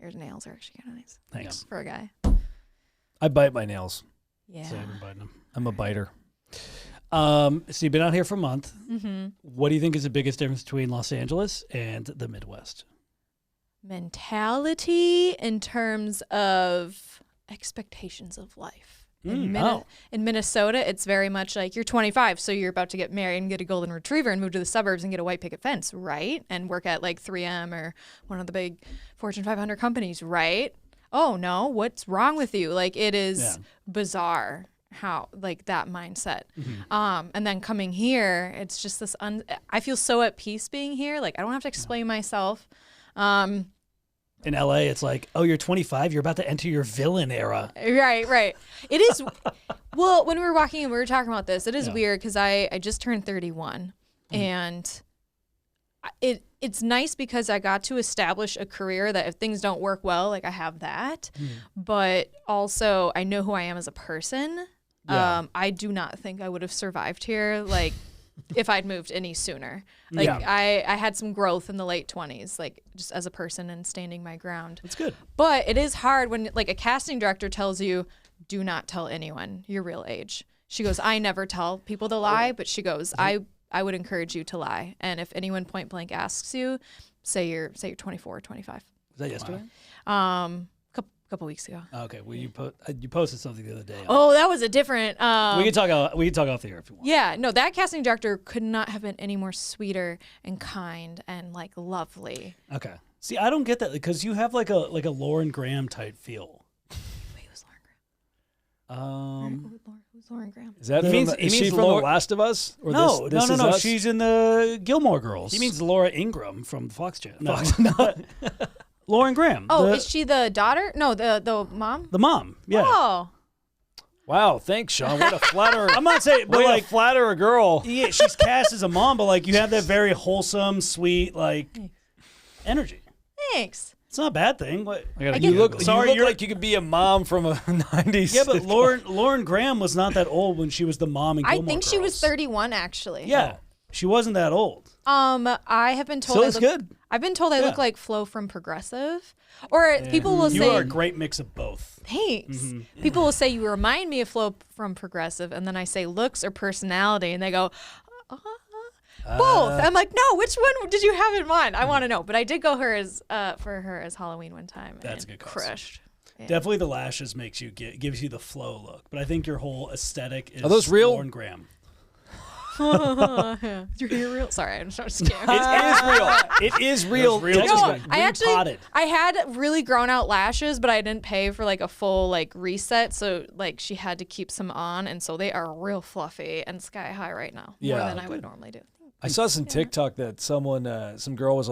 Speaker 3: Your nails are actually kind of nice
Speaker 4: Thanks.
Speaker 3: for a guy.
Speaker 2: I bite my nails.
Speaker 3: Yeah.
Speaker 1: So I've been biting them.
Speaker 2: I'm a biter.
Speaker 1: So you've been out here for a month.
Speaker 3: Mm-hmm.
Speaker 1: What do you think is the biggest difference between Los Angeles and the Midwest?
Speaker 3: Mentality in terms of expectations of life. In Minnesota, it's very much like you're 25, so you're about to get married and get a golden retriever and move to the suburbs and get a white picket fence, right? And work at like 3M or one of the big Fortune 500 companies, right? Oh no, what's wrong with you? Like it is bizarre. how like that mindset. And then coming here, it's just this I feel so at peace being here. Like I don't have to explain myself.
Speaker 1: In LA, it's like, oh, you're 25. You're about to enter your villain era.
Speaker 3: Right. It is. Well, when we were walking and we were talking about this, it is weird because I just turned 31, and it's nice because I got to establish a career that if things don't work well, like I have that, but also I know who I am as a person. I do not think I would have survived here. Like. If I'd moved any sooner. Like I had some growth in the late 20s, like just as a person and standing my ground.
Speaker 1: That's good.
Speaker 3: But it is hard when like a casting director tells you, do not tell anyone your real age. She goes, I never tell people to lie, but she goes, I would encourage you to lie. And if anyone point blank asks you, say you're 24 or 25.
Speaker 1: Was that yesterday?
Speaker 3: Couple weeks ago.
Speaker 1: Okay. Well, you posted something the other day.
Speaker 3: Oh, that was a different.
Speaker 1: We can talk off the air if you want.
Speaker 3: Yeah, no, that casting director could not have been any more sweeter and kind and like lovely.
Speaker 1: Okay. See, I don't get that because you have like a Lauren Graham type feel.
Speaker 3: Wait, who's Lauren Graham? Who's Lauren Graham?
Speaker 2: Is that is she from The Last of Us? Or
Speaker 1: no. She's in the Gilmore Girls.
Speaker 4: He means Laura Ingraham from Fox Channel.
Speaker 1: No. No. Lauren Graham.
Speaker 3: Oh, is she the daughter? No, the mom?
Speaker 1: The mom, yeah.
Speaker 3: Oh.
Speaker 2: Wow, thanks, Sean. What a flatter.
Speaker 1: I'm not saying, but like
Speaker 2: flatter a girl.
Speaker 1: Yeah, she's cast as a mom, but like you have that very wholesome, sweet, like energy.
Speaker 3: Thanks.
Speaker 1: It's not a bad thing. What?
Speaker 2: You look like you could be a mom from a 90s.
Speaker 1: Yeah, but Lauren Graham was not that old when she was the mom in Gilmore Girls.
Speaker 3: I think she was 31 actually.
Speaker 1: Yeah. She wasn't that old.
Speaker 3: I have been told
Speaker 1: So it's good.
Speaker 3: I've been told I look like Flo from Progressive. Or people will say
Speaker 1: you are a great mix of both.
Speaker 3: Thanks. People will say you remind me of Flo from Progressive, and then I say looks or personality, and they go, both. I'm like, no, which one did you have in mind? I want to know. But I did go for her as Halloween one time.
Speaker 1: That's a good costume.
Speaker 3: Crushed. Yeah.
Speaker 1: Definitely the lashes gives you the Flo look, but I think your whole aesthetic is
Speaker 2: Are those real?
Speaker 1: Lauren Graham.
Speaker 3: Is your hair real? Sorry, I'm so scared.
Speaker 2: It is real.
Speaker 3: No, I had really grown out lashes, but I didn't pay for like a full like reset, so like she had to keep some on, and so they are real fluffy and sky high right now, more than I would normally do.
Speaker 2: I saw some TikTok that some girl was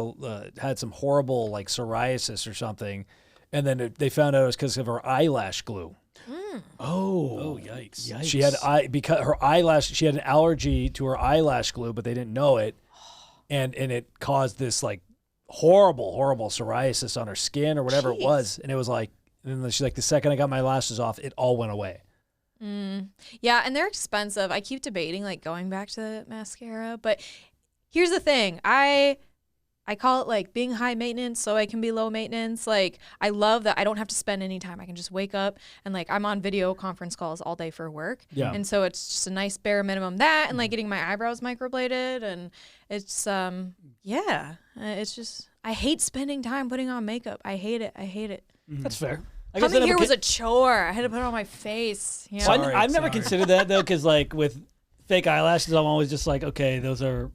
Speaker 2: had some horrible like psoriasis or something, and then they found out it was because of her eyelash glue.
Speaker 1: Oh, yikes.
Speaker 2: She had because her eyelash. She had an allergy to her eyelash glue, but they didn't know it, and it caused this like horrible psoriasis on her skin or whatever it was. And it was like, and then she's like, the second I got my lashes off, it all went away.
Speaker 3: Yeah, and they're expensive. I keep debating like going back to the mascara, but here's the thing. I call it like being high maintenance so I can be low maintenance. Like I love that I don't have to spend any time. I can just wake up and like I'm on video conference calls all day for work.
Speaker 2: Yeah.
Speaker 3: And so it's just a nice bare minimum that and like getting my eyebrows microbladed and it's it's just I hate spending time putting on makeup. I hate it.
Speaker 1: That's fair.
Speaker 3: Coming here was a chore. I had to put it on my face. Yeah.
Speaker 1: Well, I've never considered that though, because like with fake eyelashes, I'm always just like, okay, those are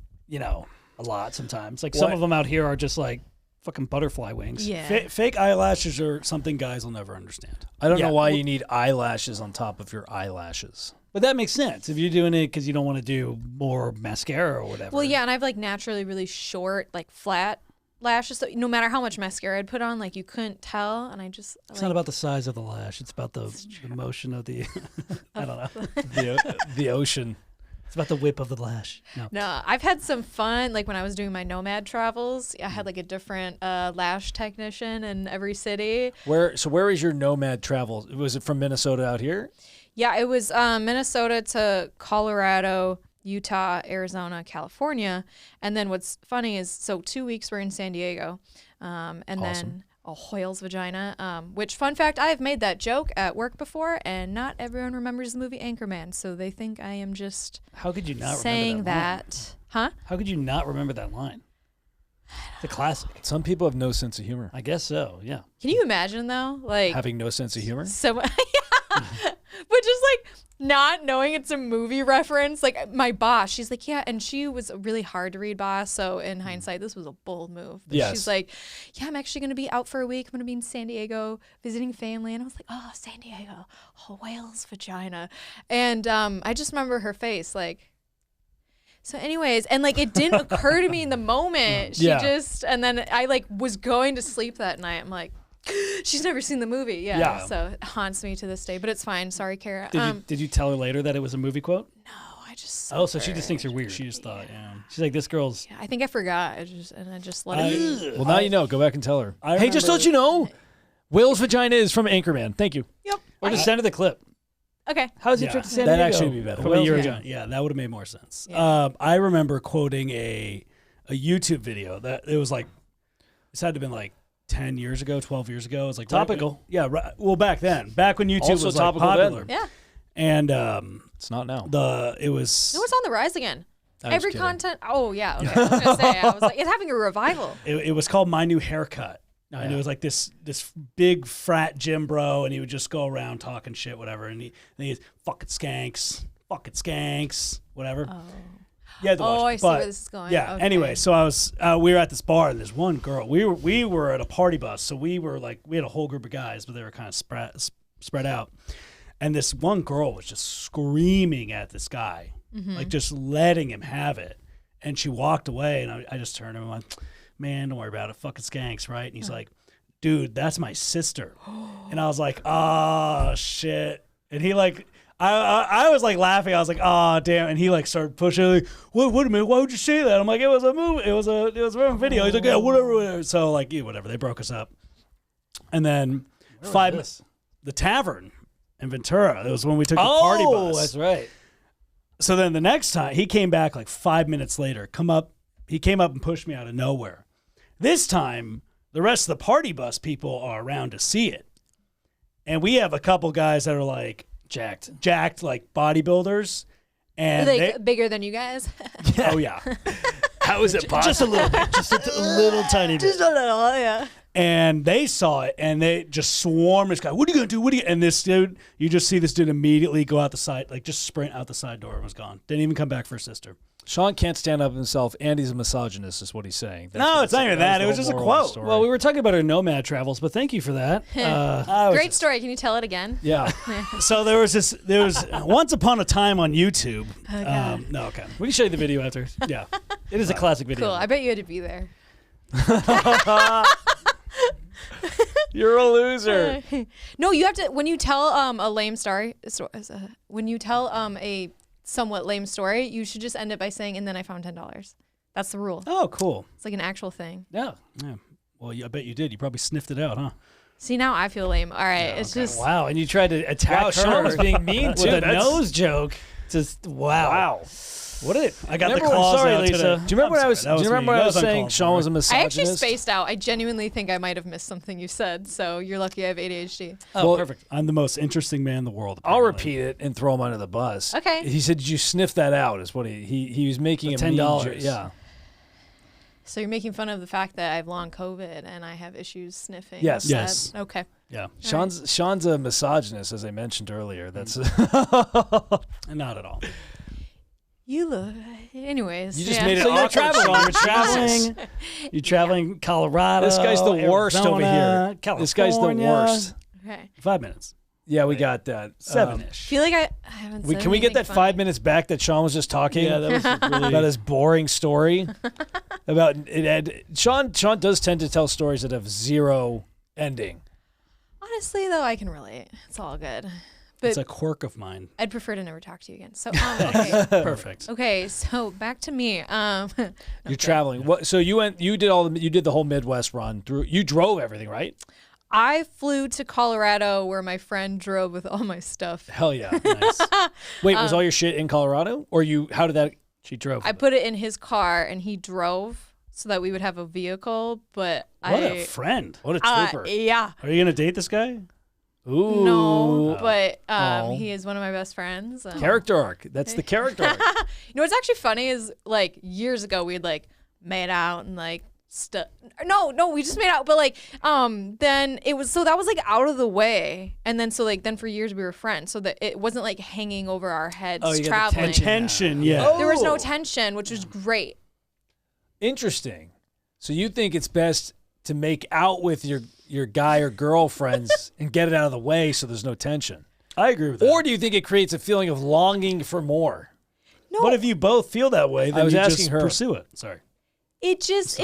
Speaker 1: a lot sometimes. Like some of them out here are just like fucking butterfly wings.
Speaker 3: Yeah.
Speaker 4: Fake eyelashes are something guys will never understand.
Speaker 2: I don't know why you need eyelashes on top of your eyelashes.
Speaker 1: But that makes sense if you're doing it because you don't want to do more mascara or whatever.
Speaker 3: Well, yeah, and I have like naturally really short, like flat lashes. So no matter how much mascara I'd put on, like you couldn't tell. And I just
Speaker 1: it's not about the size of the lash. It's about the motion of the I don't know
Speaker 2: the ocean.
Speaker 1: It's about the whip of the lash.
Speaker 3: No, I've had some fun. Like when I was doing my nomad travels, I had like a different lash technician in every city.
Speaker 2: Where is your nomad travel? Was it from Minnesota out here?
Speaker 3: Yeah, it was Minnesota to Colorado, Utah, Arizona, California. And then what's funny is, so 2 weeks we're in San Diego. And then Hoyle's vagina, which, fun fact, I've made that joke at work before, and not everyone remembers the movie Anchorman, so they think I am just
Speaker 1: How could you not
Speaker 3: saying
Speaker 1: remember that
Speaker 3: line? Huh?
Speaker 1: How could you not remember that line? It's a classic.
Speaker 2: Some people have no sense of humor.
Speaker 1: I guess so, yeah.
Speaker 3: Can you imagine, though? Like
Speaker 2: Having no sense of humor?
Speaker 3: So, But just like not knowing it's a movie reference, like my boss, she's like, yeah, and she was a really hard to read boss. So in hindsight, this was a bold move. But
Speaker 2: Yes.
Speaker 3: she's like, yeah, I'm actually going to be out for a week. I'm going to be in San Diego visiting family. And I was like, oh, San Diego, oh, whale's vagina. And I just remember her face like, so anyways, and like it didn't occur to me in the moment. She
Speaker 2: Yeah.
Speaker 3: just, and then I like was going to sleep that night. I'm like, she's never seen the movie. Yeah.
Speaker 2: Yeah.
Speaker 3: So it haunts me to this day, but it's fine. Sorry, Kara.
Speaker 1: Did you tell her later that it was a movie quote?
Speaker 3: No, I just.
Speaker 1: Oh, so she just thinks you're weird.
Speaker 4: She just thought, yeah.
Speaker 1: She's like, this girl's.
Speaker 3: Yeah, I think I forgot. I just let it be.
Speaker 2: Well, now you know. Go back and tell her.
Speaker 4: I
Speaker 2: Hey, just to let you know, Will's vagina is from Anchorman. Thank you.
Speaker 3: Yep.
Speaker 1: Or just send her the clip.
Speaker 3: Okay.
Speaker 1: How's your
Speaker 4: Yeah.
Speaker 1: trip to San
Speaker 2: That'd
Speaker 1: Diego?
Speaker 2: actually be better.
Speaker 1: From a year
Speaker 3: Yeah.
Speaker 1: ago.
Speaker 4: Yeah, that would have made more sense.
Speaker 3: Yeah.
Speaker 4: I remember quoting a YouTube video that it was like, this had to have been like 10 years ago, 12 years ago. It was like
Speaker 1: Topical.
Speaker 4: well, back then, back when YouTube
Speaker 2: Also
Speaker 4: was like
Speaker 2: topical then.
Speaker 4: popular.
Speaker 3: Yeah.
Speaker 4: And
Speaker 2: It's not now.
Speaker 4: it was
Speaker 3: No, it's on the rise again.
Speaker 2: I was
Speaker 3: Every
Speaker 2: kidding.
Speaker 3: content. Oh yeah. Okay. I was gonna say. I was like, it's having a revival.
Speaker 4: it was called My New Haircut. And it was like this big frat gym bro, and he would just go around talking shit, whatever. And he's fucking skanks, whatever.
Speaker 3: Oh.
Speaker 4: Yeah,
Speaker 3: I see where this is going.
Speaker 4: Yeah.
Speaker 3: Okay.
Speaker 4: Anyway, so I was we were at this bar, and there's one girl. We were at a party bus, so we were like we had a whole group of guys, but they were kind of spread out. And this one girl was just screaming at this guy, like just letting him have it. And she walked away, and I just turned to him and went, man, don't worry about it. Fucking skanks, right? And he's like, dude, that's my sister. And I was like, oh, shit. And he like, I was like laughing. I was like, oh, damn. And he like started pushing. Like, wait a minute. Why would you say that? I'm like, it was a movie. It was a video. He's like, yeah, whatever. So like, yeah, whatever. They broke us up. And then the tavern in Ventura. It was when we took the party bus.
Speaker 1: Oh, that's right.
Speaker 4: So then the next time he came back like 5 minutes later, he came up and pushed me out of nowhere. This time, the rest of the party bus people are around to see it. And we have a couple guys that are like jacked like bodybuilders. And
Speaker 3: Like bigger than you guys.
Speaker 4: oh yeah.
Speaker 2: How is it possible?
Speaker 4: Just a little bit, just a little tiny bit.
Speaker 3: Just a little, yeah.
Speaker 4: And they saw it, and they just swarmed this guy. What are you gonna do? And this dude, you just see this dude immediately go out the side, like just sprint out the side door and was gone. Didn't even come back for his sister.
Speaker 2: Sean can't stand up himself, and he's a misogynist, is what he's saying.
Speaker 4: No, it's not even that. It was just a quote.
Speaker 1: Well, we were talking about our nomad travels, but thank you for that.
Speaker 3: Great story. Can you tell it again?
Speaker 2: Yeah.
Speaker 4: So there was once upon a time on YouTube.
Speaker 3: God.
Speaker 4: No, okay,
Speaker 1: We can show you the video after.
Speaker 4: yeah.
Speaker 1: It is a classic video.
Speaker 3: Cool. I bet you had to be there.
Speaker 2: You're a loser.
Speaker 3: No, you have to when you tell a lame story. When you tell a somewhat lame story, you should just end it by saying, "And then I found $10." That's the rule.
Speaker 4: Oh, cool.
Speaker 3: It's like an actual thing.
Speaker 1: Yeah.
Speaker 4: Yeah. Well, I bet you did. You probably sniffed it out, huh?
Speaker 3: See, now I feel lame. All right, it's just
Speaker 1: Wow. And you tried to attack
Speaker 2: Wow,
Speaker 1: her
Speaker 2: Sean was being mean
Speaker 1: with
Speaker 2: too.
Speaker 1: a
Speaker 2: That's-
Speaker 1: nose joke. Just wow.
Speaker 2: Wow.
Speaker 1: What did
Speaker 4: I got
Speaker 1: Remember
Speaker 4: the claws
Speaker 1: sorry,
Speaker 4: out
Speaker 1: Lisa.
Speaker 4: today.
Speaker 2: Do you remember what I was?
Speaker 4: That
Speaker 2: Do you remember
Speaker 4: me.
Speaker 2: what I
Speaker 4: That
Speaker 2: was saying?
Speaker 4: uncalled
Speaker 2: Sean
Speaker 4: for.
Speaker 2: was a
Speaker 3: I
Speaker 2: misogynist.
Speaker 3: actually spaced out. I genuinely think I might have missed something you said. So you're lucky I have ADHD.
Speaker 1: Oh,
Speaker 2: Well,
Speaker 1: perfect.
Speaker 4: I'm the most interesting man in the world.
Speaker 2: I'll
Speaker 4: apparently.
Speaker 2: repeat it and throw him under the bus.
Speaker 3: Okay.
Speaker 2: He said, "Did you sniff that out?" Is what he was making
Speaker 1: The
Speaker 2: a mean
Speaker 1: $10.
Speaker 2: joke. Yeah.
Speaker 3: So you're making fun of the fact that I have long COVID and I have issues sniffing.
Speaker 2: Yes.
Speaker 3: Is that-
Speaker 4: Yes.
Speaker 3: Okay.
Speaker 4: Yeah,
Speaker 2: Sean's a misogynist, as I mentioned earlier. That's
Speaker 4: not at all.
Speaker 3: You look. Anyways.
Speaker 2: You just
Speaker 3: yeah.
Speaker 2: made it
Speaker 1: So you're
Speaker 2: awkward,
Speaker 1: traveling.
Speaker 2: Sean.
Speaker 1: You're traveling. You're traveling Colorado.
Speaker 2: This guy's the worst over
Speaker 1: Arizona,
Speaker 2: here.
Speaker 1: California.
Speaker 2: This guy's the worst.
Speaker 3: Okay.
Speaker 4: 5 minutes.
Speaker 2: Yeah, we got that.
Speaker 3: I
Speaker 4: 7-ish.
Speaker 3: feel like I haven't said
Speaker 2: Can we get
Speaker 3: anything
Speaker 2: that
Speaker 3: funny.
Speaker 2: 5 minutes back that Sean was just talking?
Speaker 4: Yeah, that was really.
Speaker 2: about his boring story. About it. Sean does tend to tell stories that have zero ending.
Speaker 3: Honestly, though, I can relate. It's all good.
Speaker 4: It's
Speaker 3: But
Speaker 4: a quirk of mine.
Speaker 3: I'd prefer to never talk to you again. So, okay.
Speaker 4: Perfect.
Speaker 3: Okay, so back to me.
Speaker 2: You're traveling. What? So you went. You did the whole Midwest run through. You drove everything, right?
Speaker 3: I flew to Colorado where my friend drove with all my stuff.
Speaker 2: Hell yeah.
Speaker 4: Nice.
Speaker 2: Wait, was all your shit in Colorado, or you? How did that?
Speaker 1: She drove.
Speaker 3: I put it in his car and he drove so that we would have a vehicle. But
Speaker 4: What a friend.
Speaker 2: What a trooper.
Speaker 3: yeah.
Speaker 4: Are you gonna date this guy?
Speaker 2: Ooh.
Speaker 3: No, but
Speaker 2: Oh.
Speaker 3: he is one of my best friends.
Speaker 2: Character arc. That's the character arc.
Speaker 3: You know what's actually funny is like years ago we'd like made out and like No, we just made out. But like, then it was, so that was like out of the way. And then, so like, then for years we were friends. So that it wasn't like hanging over our heads
Speaker 2: you got the
Speaker 3: traveling.
Speaker 4: Tension, yeah.
Speaker 3: There was no tension, which was great.
Speaker 2: Interesting. So you think it's best to make out with your guy or girlfriends and get it out of the way so there's no tension?
Speaker 4: I agree with that.
Speaker 2: Or do you think it creates a feeling of longing for more?
Speaker 3: No,
Speaker 4: But if you both feel that way, then
Speaker 2: I was
Speaker 4: you
Speaker 2: asking
Speaker 4: just
Speaker 2: her.
Speaker 4: pursue it. Sorry.
Speaker 3: it just,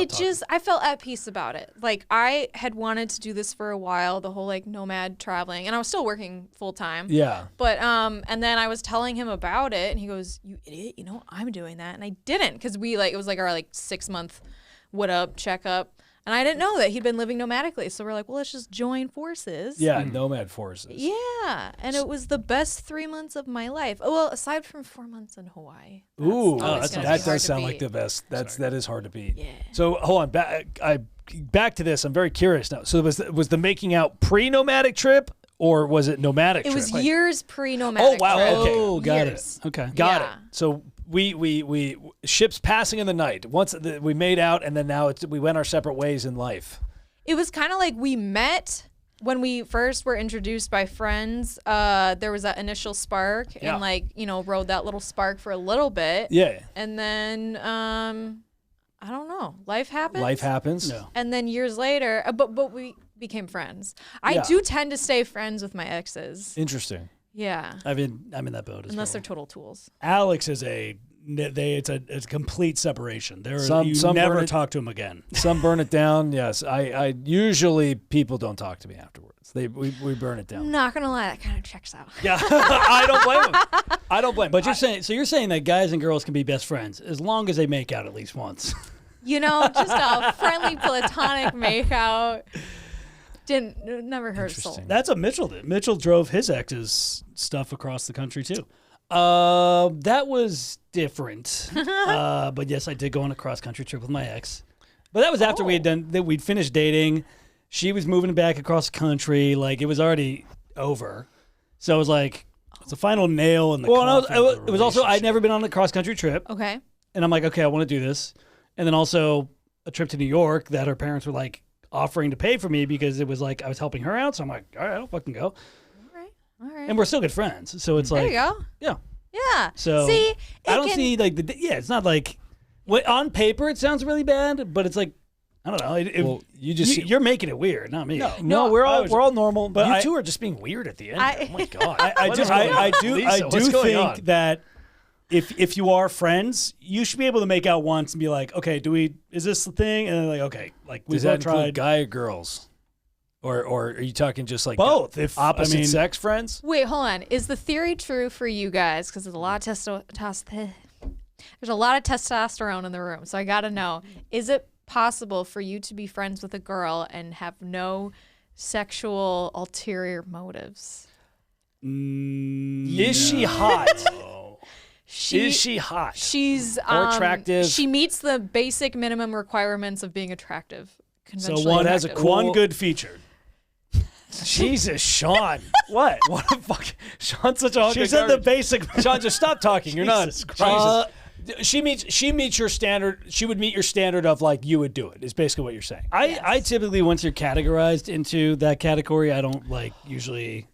Speaker 3: I felt at peace about it. Like I had wanted to do this for a while, the whole like nomad traveling, and I was still working full time.
Speaker 2: Yeah.
Speaker 3: But and then I was telling him about it, and he goes, "You idiot! You know I'm doing that," and I didn't, because we like, it was like our like 6-month what up checkup, and I didn't know that he'd been living nomadically. So we're like, well, let's just join forces.
Speaker 2: Yeah, nomad forces.
Speaker 3: Yeah, and it was the best 3 months of my life. Oh, well, aside from 4 months in Hawaii.
Speaker 2: Ooh,
Speaker 3: always gonna be
Speaker 2: that
Speaker 3: hard
Speaker 2: does
Speaker 3: to
Speaker 2: sound like
Speaker 3: beat.
Speaker 2: the best. That is hard to beat.
Speaker 3: Yeah.
Speaker 2: So hold on, back to this. I'm very curious now. So was the making out pre-nomadic trip or was it nomadic?
Speaker 3: It
Speaker 2: trip?
Speaker 3: was years pre-nomadic.
Speaker 2: Oh, wow,
Speaker 3: trip.
Speaker 2: okay.
Speaker 4: Oh, got
Speaker 3: Years.
Speaker 4: it. Okay.
Speaker 2: Got
Speaker 3: Yeah.
Speaker 2: it. So we ships passing in the night. Once we made out, and then now we went our separate ways in life.
Speaker 3: It was kind of like we met when we first were introduced by friends. There was that initial spark,
Speaker 2: Yeah.
Speaker 3: and like, rode that little spark for a little bit.
Speaker 2: Yeah.
Speaker 3: And then I don't know, life happens.
Speaker 2: Life happens.
Speaker 4: No.
Speaker 3: And then years later, but we became friends. I
Speaker 2: Yeah.
Speaker 3: do tend to stay friends with my exes.
Speaker 2: Interesting.
Speaker 3: Yeah,
Speaker 4: I'm in that boat as
Speaker 3: unless
Speaker 4: well.
Speaker 3: they're total tools.
Speaker 4: Alex is it's a complete separation.
Speaker 2: Some
Speaker 4: You
Speaker 2: burn
Speaker 4: never
Speaker 2: it-
Speaker 4: talk to him again.
Speaker 2: Some burn it down. Yes. I usually people don't talk to me afterwards. We burn it down.
Speaker 3: Not gonna lie, that kind of checks out.
Speaker 2: Yeah. I don't blame him. I don't blame him.
Speaker 4: But you're saying that guys and girls can be best friends as long as they make out at least once.
Speaker 3: Just a friendly platonic makeout. Never heard a soul.
Speaker 2: Interesting.
Speaker 4: That's what Mitchell did. Mitchell drove his ex's stuff across the country too. That was different. But yes, I did go on a cross country trip with my ex. But that was after we'd finished dating. She was moving back across the country. Like it was already over. So it was like it's a final nail in the coffin of the
Speaker 2: it was also I'd
Speaker 4: relationship.
Speaker 2: never been on a cross country trip,
Speaker 3: Okay.
Speaker 2: and I'm like, okay, I want to do this. And then also a trip to New York that her parents were like offering to pay for me because it was like I was helping her out. So I'm like, all right, I'll fucking go.
Speaker 3: All right.
Speaker 2: And we're still good friends. So it's
Speaker 3: There
Speaker 2: like,
Speaker 3: you go.
Speaker 2: yeah.
Speaker 3: Yeah.
Speaker 2: So
Speaker 3: See,
Speaker 2: I don't see like it's not like on paper it sounds really bad, but it's like I don't know.
Speaker 1: Well, you just
Speaker 2: you're making it weird, not me.
Speaker 1: no, we're all normal.
Speaker 2: But
Speaker 1: you
Speaker 2: I-
Speaker 1: two are just being weird at the end.
Speaker 3: I-
Speaker 1: oh my god!
Speaker 2: I do
Speaker 1: Lisa, what's going
Speaker 2: think
Speaker 1: on?
Speaker 2: that if you are friends, you should be able to make out once and be like, okay, is this the thing? And then like, okay, like we
Speaker 1: Does that
Speaker 2: both
Speaker 1: include
Speaker 2: tried
Speaker 1: guy or girls, or are you talking just like
Speaker 2: both. If
Speaker 1: opposite sex friends?
Speaker 3: Wait, hold on. Is the theory true for you guys? Because there's a lot of there's a lot of testosterone in the room. So I got to know: is it possible for you to be friends with a girl and have no sexual ulterior motives?
Speaker 1: Is she hot? Is she hot?
Speaker 3: She's
Speaker 1: Or attractive?
Speaker 3: She meets the basic minimum requirements of being attractive.
Speaker 2: so
Speaker 3: Conventionally
Speaker 2: one has a
Speaker 3: attractive.
Speaker 2: one good feature.
Speaker 1: Jesus, Sean.
Speaker 2: What?
Speaker 1: What the fuck? Sean's such a hunk
Speaker 2: She
Speaker 1: of
Speaker 2: said the
Speaker 1: garbage.
Speaker 2: basic.
Speaker 1: Sean, just stop talking. You're not.
Speaker 2: Jesus Christ.
Speaker 1: She meets your standard. She would meet your standard of like you would do it. Is basically what you're saying.
Speaker 2: I typically, once you're categorized into that category, I don't like usually.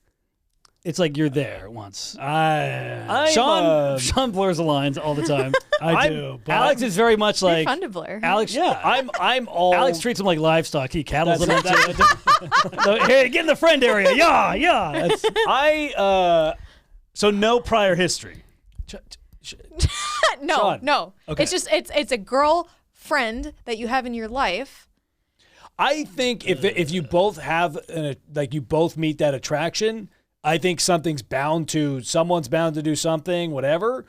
Speaker 2: It's like you're there once.
Speaker 1: I'm,
Speaker 2: Sean blurs the lines all the time.
Speaker 4: I do. But
Speaker 2: Alex is very much
Speaker 3: You're
Speaker 2: like
Speaker 3: fun to blur.
Speaker 2: Alex.
Speaker 1: yeah, I'm all.
Speaker 2: Alex treats them like livestock. He cattles them.
Speaker 1: That's-
Speaker 2: So, hey, get in the friend area. Yeah. That's, so no prior history.
Speaker 3: no,
Speaker 1: Sean.
Speaker 3: no.
Speaker 2: Okay.
Speaker 3: It's just it's a girl friend that you have in your life.
Speaker 1: I think if you both have like you both meet that attraction, I think someone's bound to do something, whatever.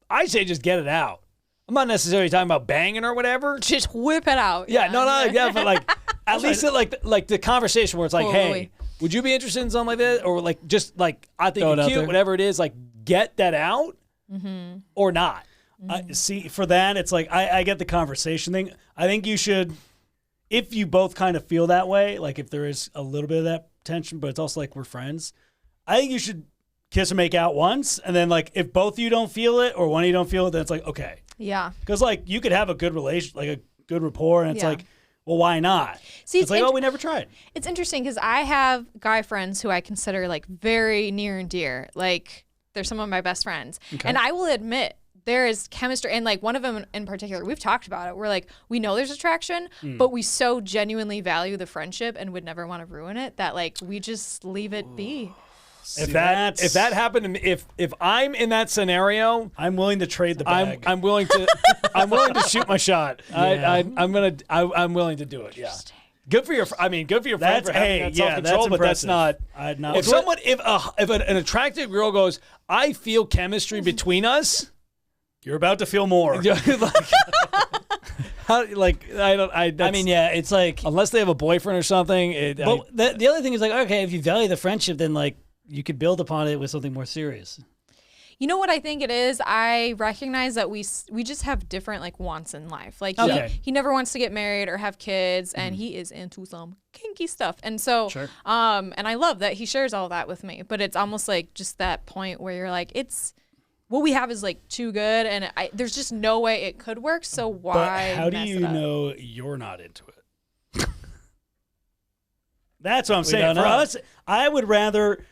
Speaker 1: I say just get it out. I'm not necessarily talking about banging or whatever.
Speaker 3: Just whip it out.
Speaker 1: Yeah, no, but like at least like the conversation where it's like,
Speaker 3: Totally.
Speaker 1: hey, would you be interested in something like that, or like just like I think
Speaker 2: Throw it
Speaker 1: you're
Speaker 2: out
Speaker 1: cute,
Speaker 2: there.
Speaker 1: whatever it is, like get that out or not.
Speaker 2: See, for that, it's like I get the conversation thing. I think you should, if you both kind of feel that way, like if there is a little bit of that tension, but it's also like we're friends, I think you should kiss and make out once. And then like if both of you don't feel it or one of you don't feel it, then it's like, okay.
Speaker 3: Yeah.
Speaker 2: Because like you could have a good relation, like a good rapport, and it's
Speaker 3: Yeah.
Speaker 2: like
Speaker 4: well, why not?
Speaker 3: See,
Speaker 4: it's like, oh, we never tried.
Speaker 3: It's interesting because I have guy friends who I consider like very near and dear. Like they're some of my best friends. Okay. And I will admit there is chemistry. And like one of them in particular, we've talked about it. We're like, we know there's attraction, but we so genuinely value the friendship and would never want to ruin it that like we just leave it be.
Speaker 2: If that happened to me, if I'm in that scenario,
Speaker 4: I'm willing to trade the bag.
Speaker 2: I'm willing to shoot my shot.
Speaker 4: Yeah.
Speaker 2: I'm willing to do it. Yeah. Good for your friend for having that self-control,
Speaker 4: that's
Speaker 2: but that's not.
Speaker 4: If
Speaker 2: An attractive girl goes, I feel chemistry between us.
Speaker 4: you're about to feel more.
Speaker 2: I mean, yeah, it's like unless they have a boyfriend or something.
Speaker 1: The other thing is like, okay, if you value the friendship, then like you could build upon it with something more serious.
Speaker 3: You know what I think it is? I recognize that we just have different like wants in life. Like he never wants to get married or have kids, and he is into some kinky stuff. And so, and I love that he shares all that with me. But it's almost like just that point where you're like, it's what we have is like too good, and there's just no way it could work. So why?
Speaker 4: But how do you know you're not into it? That's what I'm saying. For us, I would rather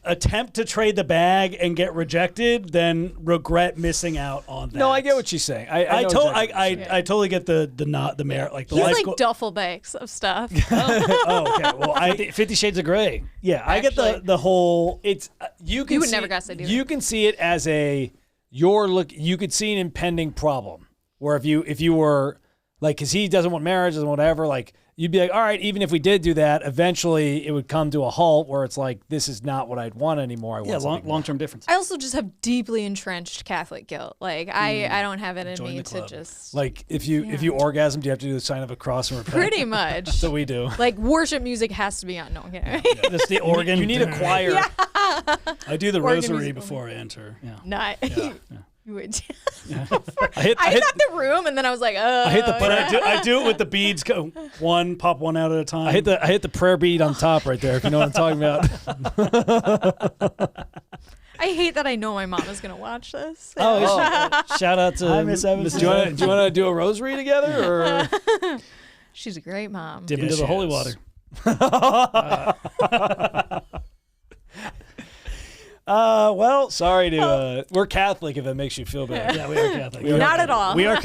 Speaker 4: attempt to trade the bag and get rejected than regret missing out on that.
Speaker 2: No, I get what she's saying. I
Speaker 4: totally get the merit. Like the
Speaker 3: he's like duffel bags of stuff.
Speaker 4: Oh, okay. Well,
Speaker 1: 50 Shades of Grey.
Speaker 2: Yeah,
Speaker 3: I
Speaker 2: get the whole. It's you would
Speaker 3: never guess it either.
Speaker 2: You can see it as you could see an impending problem where if you were like, because he doesn't want marriage, doesn't want whatever, like. You'd be like, all right, even if we did do that, eventually it would come to a halt where it's like, this is not what I'd want anymore. I want
Speaker 1: long-term difference.
Speaker 3: I also just have deeply entrenched Catholic guilt. Like, I don't have it in me to just...
Speaker 2: Like, if you orgasm, do you have to do the sign of a cross and repent?
Speaker 3: Pretty much.
Speaker 2: That's what we do.
Speaker 3: Like, worship music has to be on. No, I'm kidding.
Speaker 4: That's the organ.
Speaker 2: You need a choir.
Speaker 3: Yeah.
Speaker 4: I do the rosary before I enter. Yeah.
Speaker 3: Not...
Speaker 4: Yeah.
Speaker 3: I hit the room and then I was like, oh.
Speaker 4: I do it with the beads. Pop one out at a time.
Speaker 2: I hit the prayer bead on top right there. If you know what I'm talking about.
Speaker 3: I hate that I know my mom is gonna watch this.
Speaker 1: Shout out to
Speaker 4: Miss Evanson.
Speaker 2: Do you want to do a rosary together? Or?
Speaker 3: She's a great mom.
Speaker 1: Dip into the holy water.
Speaker 2: Well, sorry to. We're Catholic. If that makes you feel bad.
Speaker 1: Yeah, we are Catholic.
Speaker 3: Not at all.
Speaker 4: We are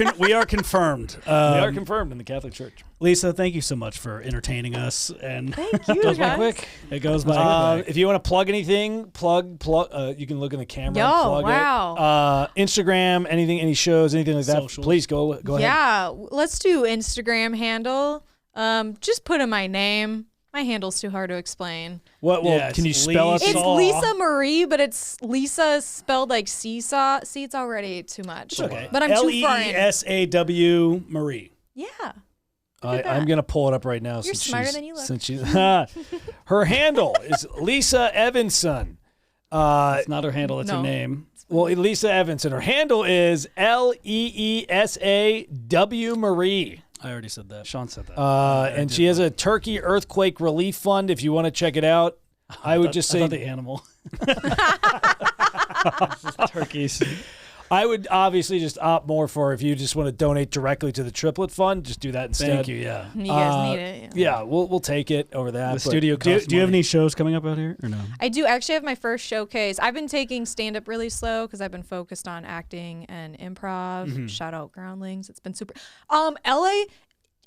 Speaker 4: confirmed.
Speaker 2: We are confirmed in the Catholic Church.
Speaker 4: Lisa, thank you so much for entertaining us. And
Speaker 3: thank you.
Speaker 1: It goes by quick.
Speaker 4: It goes by quick.
Speaker 2: If you want to plug anything, plug. You can look in the camera.
Speaker 3: Yo,
Speaker 2: and plug
Speaker 3: wow.
Speaker 2: It. Instagram, anything, any shows, anything like that.
Speaker 4: Socials.
Speaker 2: Please go ahead.
Speaker 3: Yeah, let's do Instagram handle. Just put in my name. My handle's too hard to explain.
Speaker 2: What? Well, can you spell it?
Speaker 3: It's Lisa Marie, but it's Lisa spelled like seesaw. See, it's already too much.
Speaker 4: Okay.
Speaker 3: But I'm too far in.
Speaker 4: Leesaw Marie.
Speaker 3: Yeah.
Speaker 2: I'm gonna pull it up right now.
Speaker 3: You're smarter than you look.
Speaker 2: Since she's her handle is Lisa Evanson.
Speaker 1: It's not her handle; it's her name.
Speaker 2: Well, Lisa Evanson. Her handle is Leesaw Marie.
Speaker 4: I already said that.
Speaker 1: Sean said that.
Speaker 2: And she has a Turkey earthquake relief fund. If you want to check it out, I would just say
Speaker 1: the animal. Turkeys.
Speaker 2: I would obviously just opt more for if you just want to donate directly to the Triplet Fund. Just do that instead.
Speaker 4: Thank you. Yeah.
Speaker 3: You guys need it.
Speaker 2: Yeah, we'll take it over that.
Speaker 1: The studio.
Speaker 4: Do you have any shows coming up out here or no?
Speaker 3: I do actually have my first showcase. I've been taking stand up really slow because I've been focused on acting and improv.
Speaker 4: Mm-hmm.
Speaker 3: Shout out Groundlings. It's been super. LA,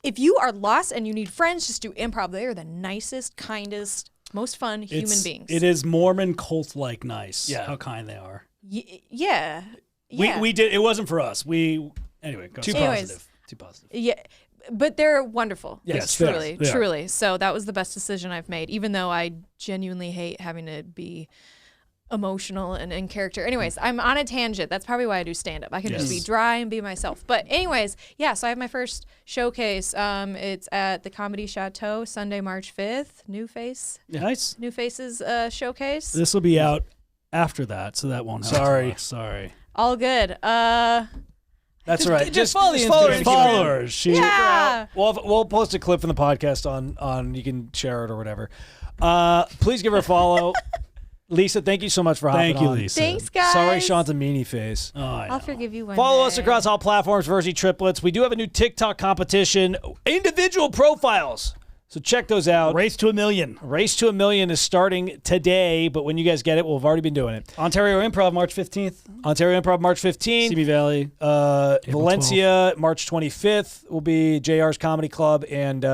Speaker 3: if you are lost and you need friends, just do improv. They are the nicest, kindest, most fun human beings.
Speaker 4: It is Mormon cult like nice.
Speaker 1: Yeah.
Speaker 4: How kind they are.
Speaker 3: Yeah.
Speaker 4: We did. It wasn't for us. Anyway. Too positive.
Speaker 3: Yeah, but they're wonderful.
Speaker 4: Yes,
Speaker 3: truly. So that was the best decision I've made, even though I genuinely hate having to be emotional and in character. Anyways, I'm on a tangent. That's probably why I do stand up. I can just be dry and be myself. But anyways, yeah, so I have my first showcase. It's at the Comedy Chateau, Sunday, March 5th. New Face.
Speaker 4: Nice.
Speaker 3: New Faces showcase.
Speaker 4: This will be out after that, so that won't help. Sorry.
Speaker 3: All good.
Speaker 2: That's right.
Speaker 1: Just follow the Instagram.
Speaker 4: Followers.
Speaker 3: Yeah.
Speaker 2: We'll post a clip from the podcast on you can share it or whatever. Please give her a follow. Lisa, thank you so much for hopping
Speaker 4: Thank you,
Speaker 2: on.
Speaker 4: Lisa.
Speaker 3: Thanks, guys.
Speaker 2: Sorry, Sean's a meanie face.
Speaker 4: Oh, I
Speaker 3: I'll
Speaker 4: know.
Speaker 3: forgive you one
Speaker 2: Follow
Speaker 3: day.
Speaker 2: us across all platforms, Virzi Triplets. We do have a new TikTok competition, individual profiles. So check those out.
Speaker 4: Race to 1 million.
Speaker 2: Race to 1 million is starting today, but when you guys get it, we'll have already been doing it.
Speaker 4: Ontario Improv, March 15th.
Speaker 2: Ontario Improv, March 15th.
Speaker 4: Simi Valley.
Speaker 2: Valencia, March 25th will be JR's Comedy Club. And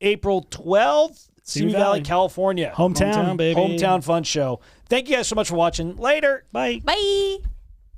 Speaker 2: April 12th, Simi Valley, California.
Speaker 4: Hometown, baby.
Speaker 2: Hometown fun show. Thank you guys so much for watching. Later.
Speaker 4: Bye.
Speaker 3: Bye.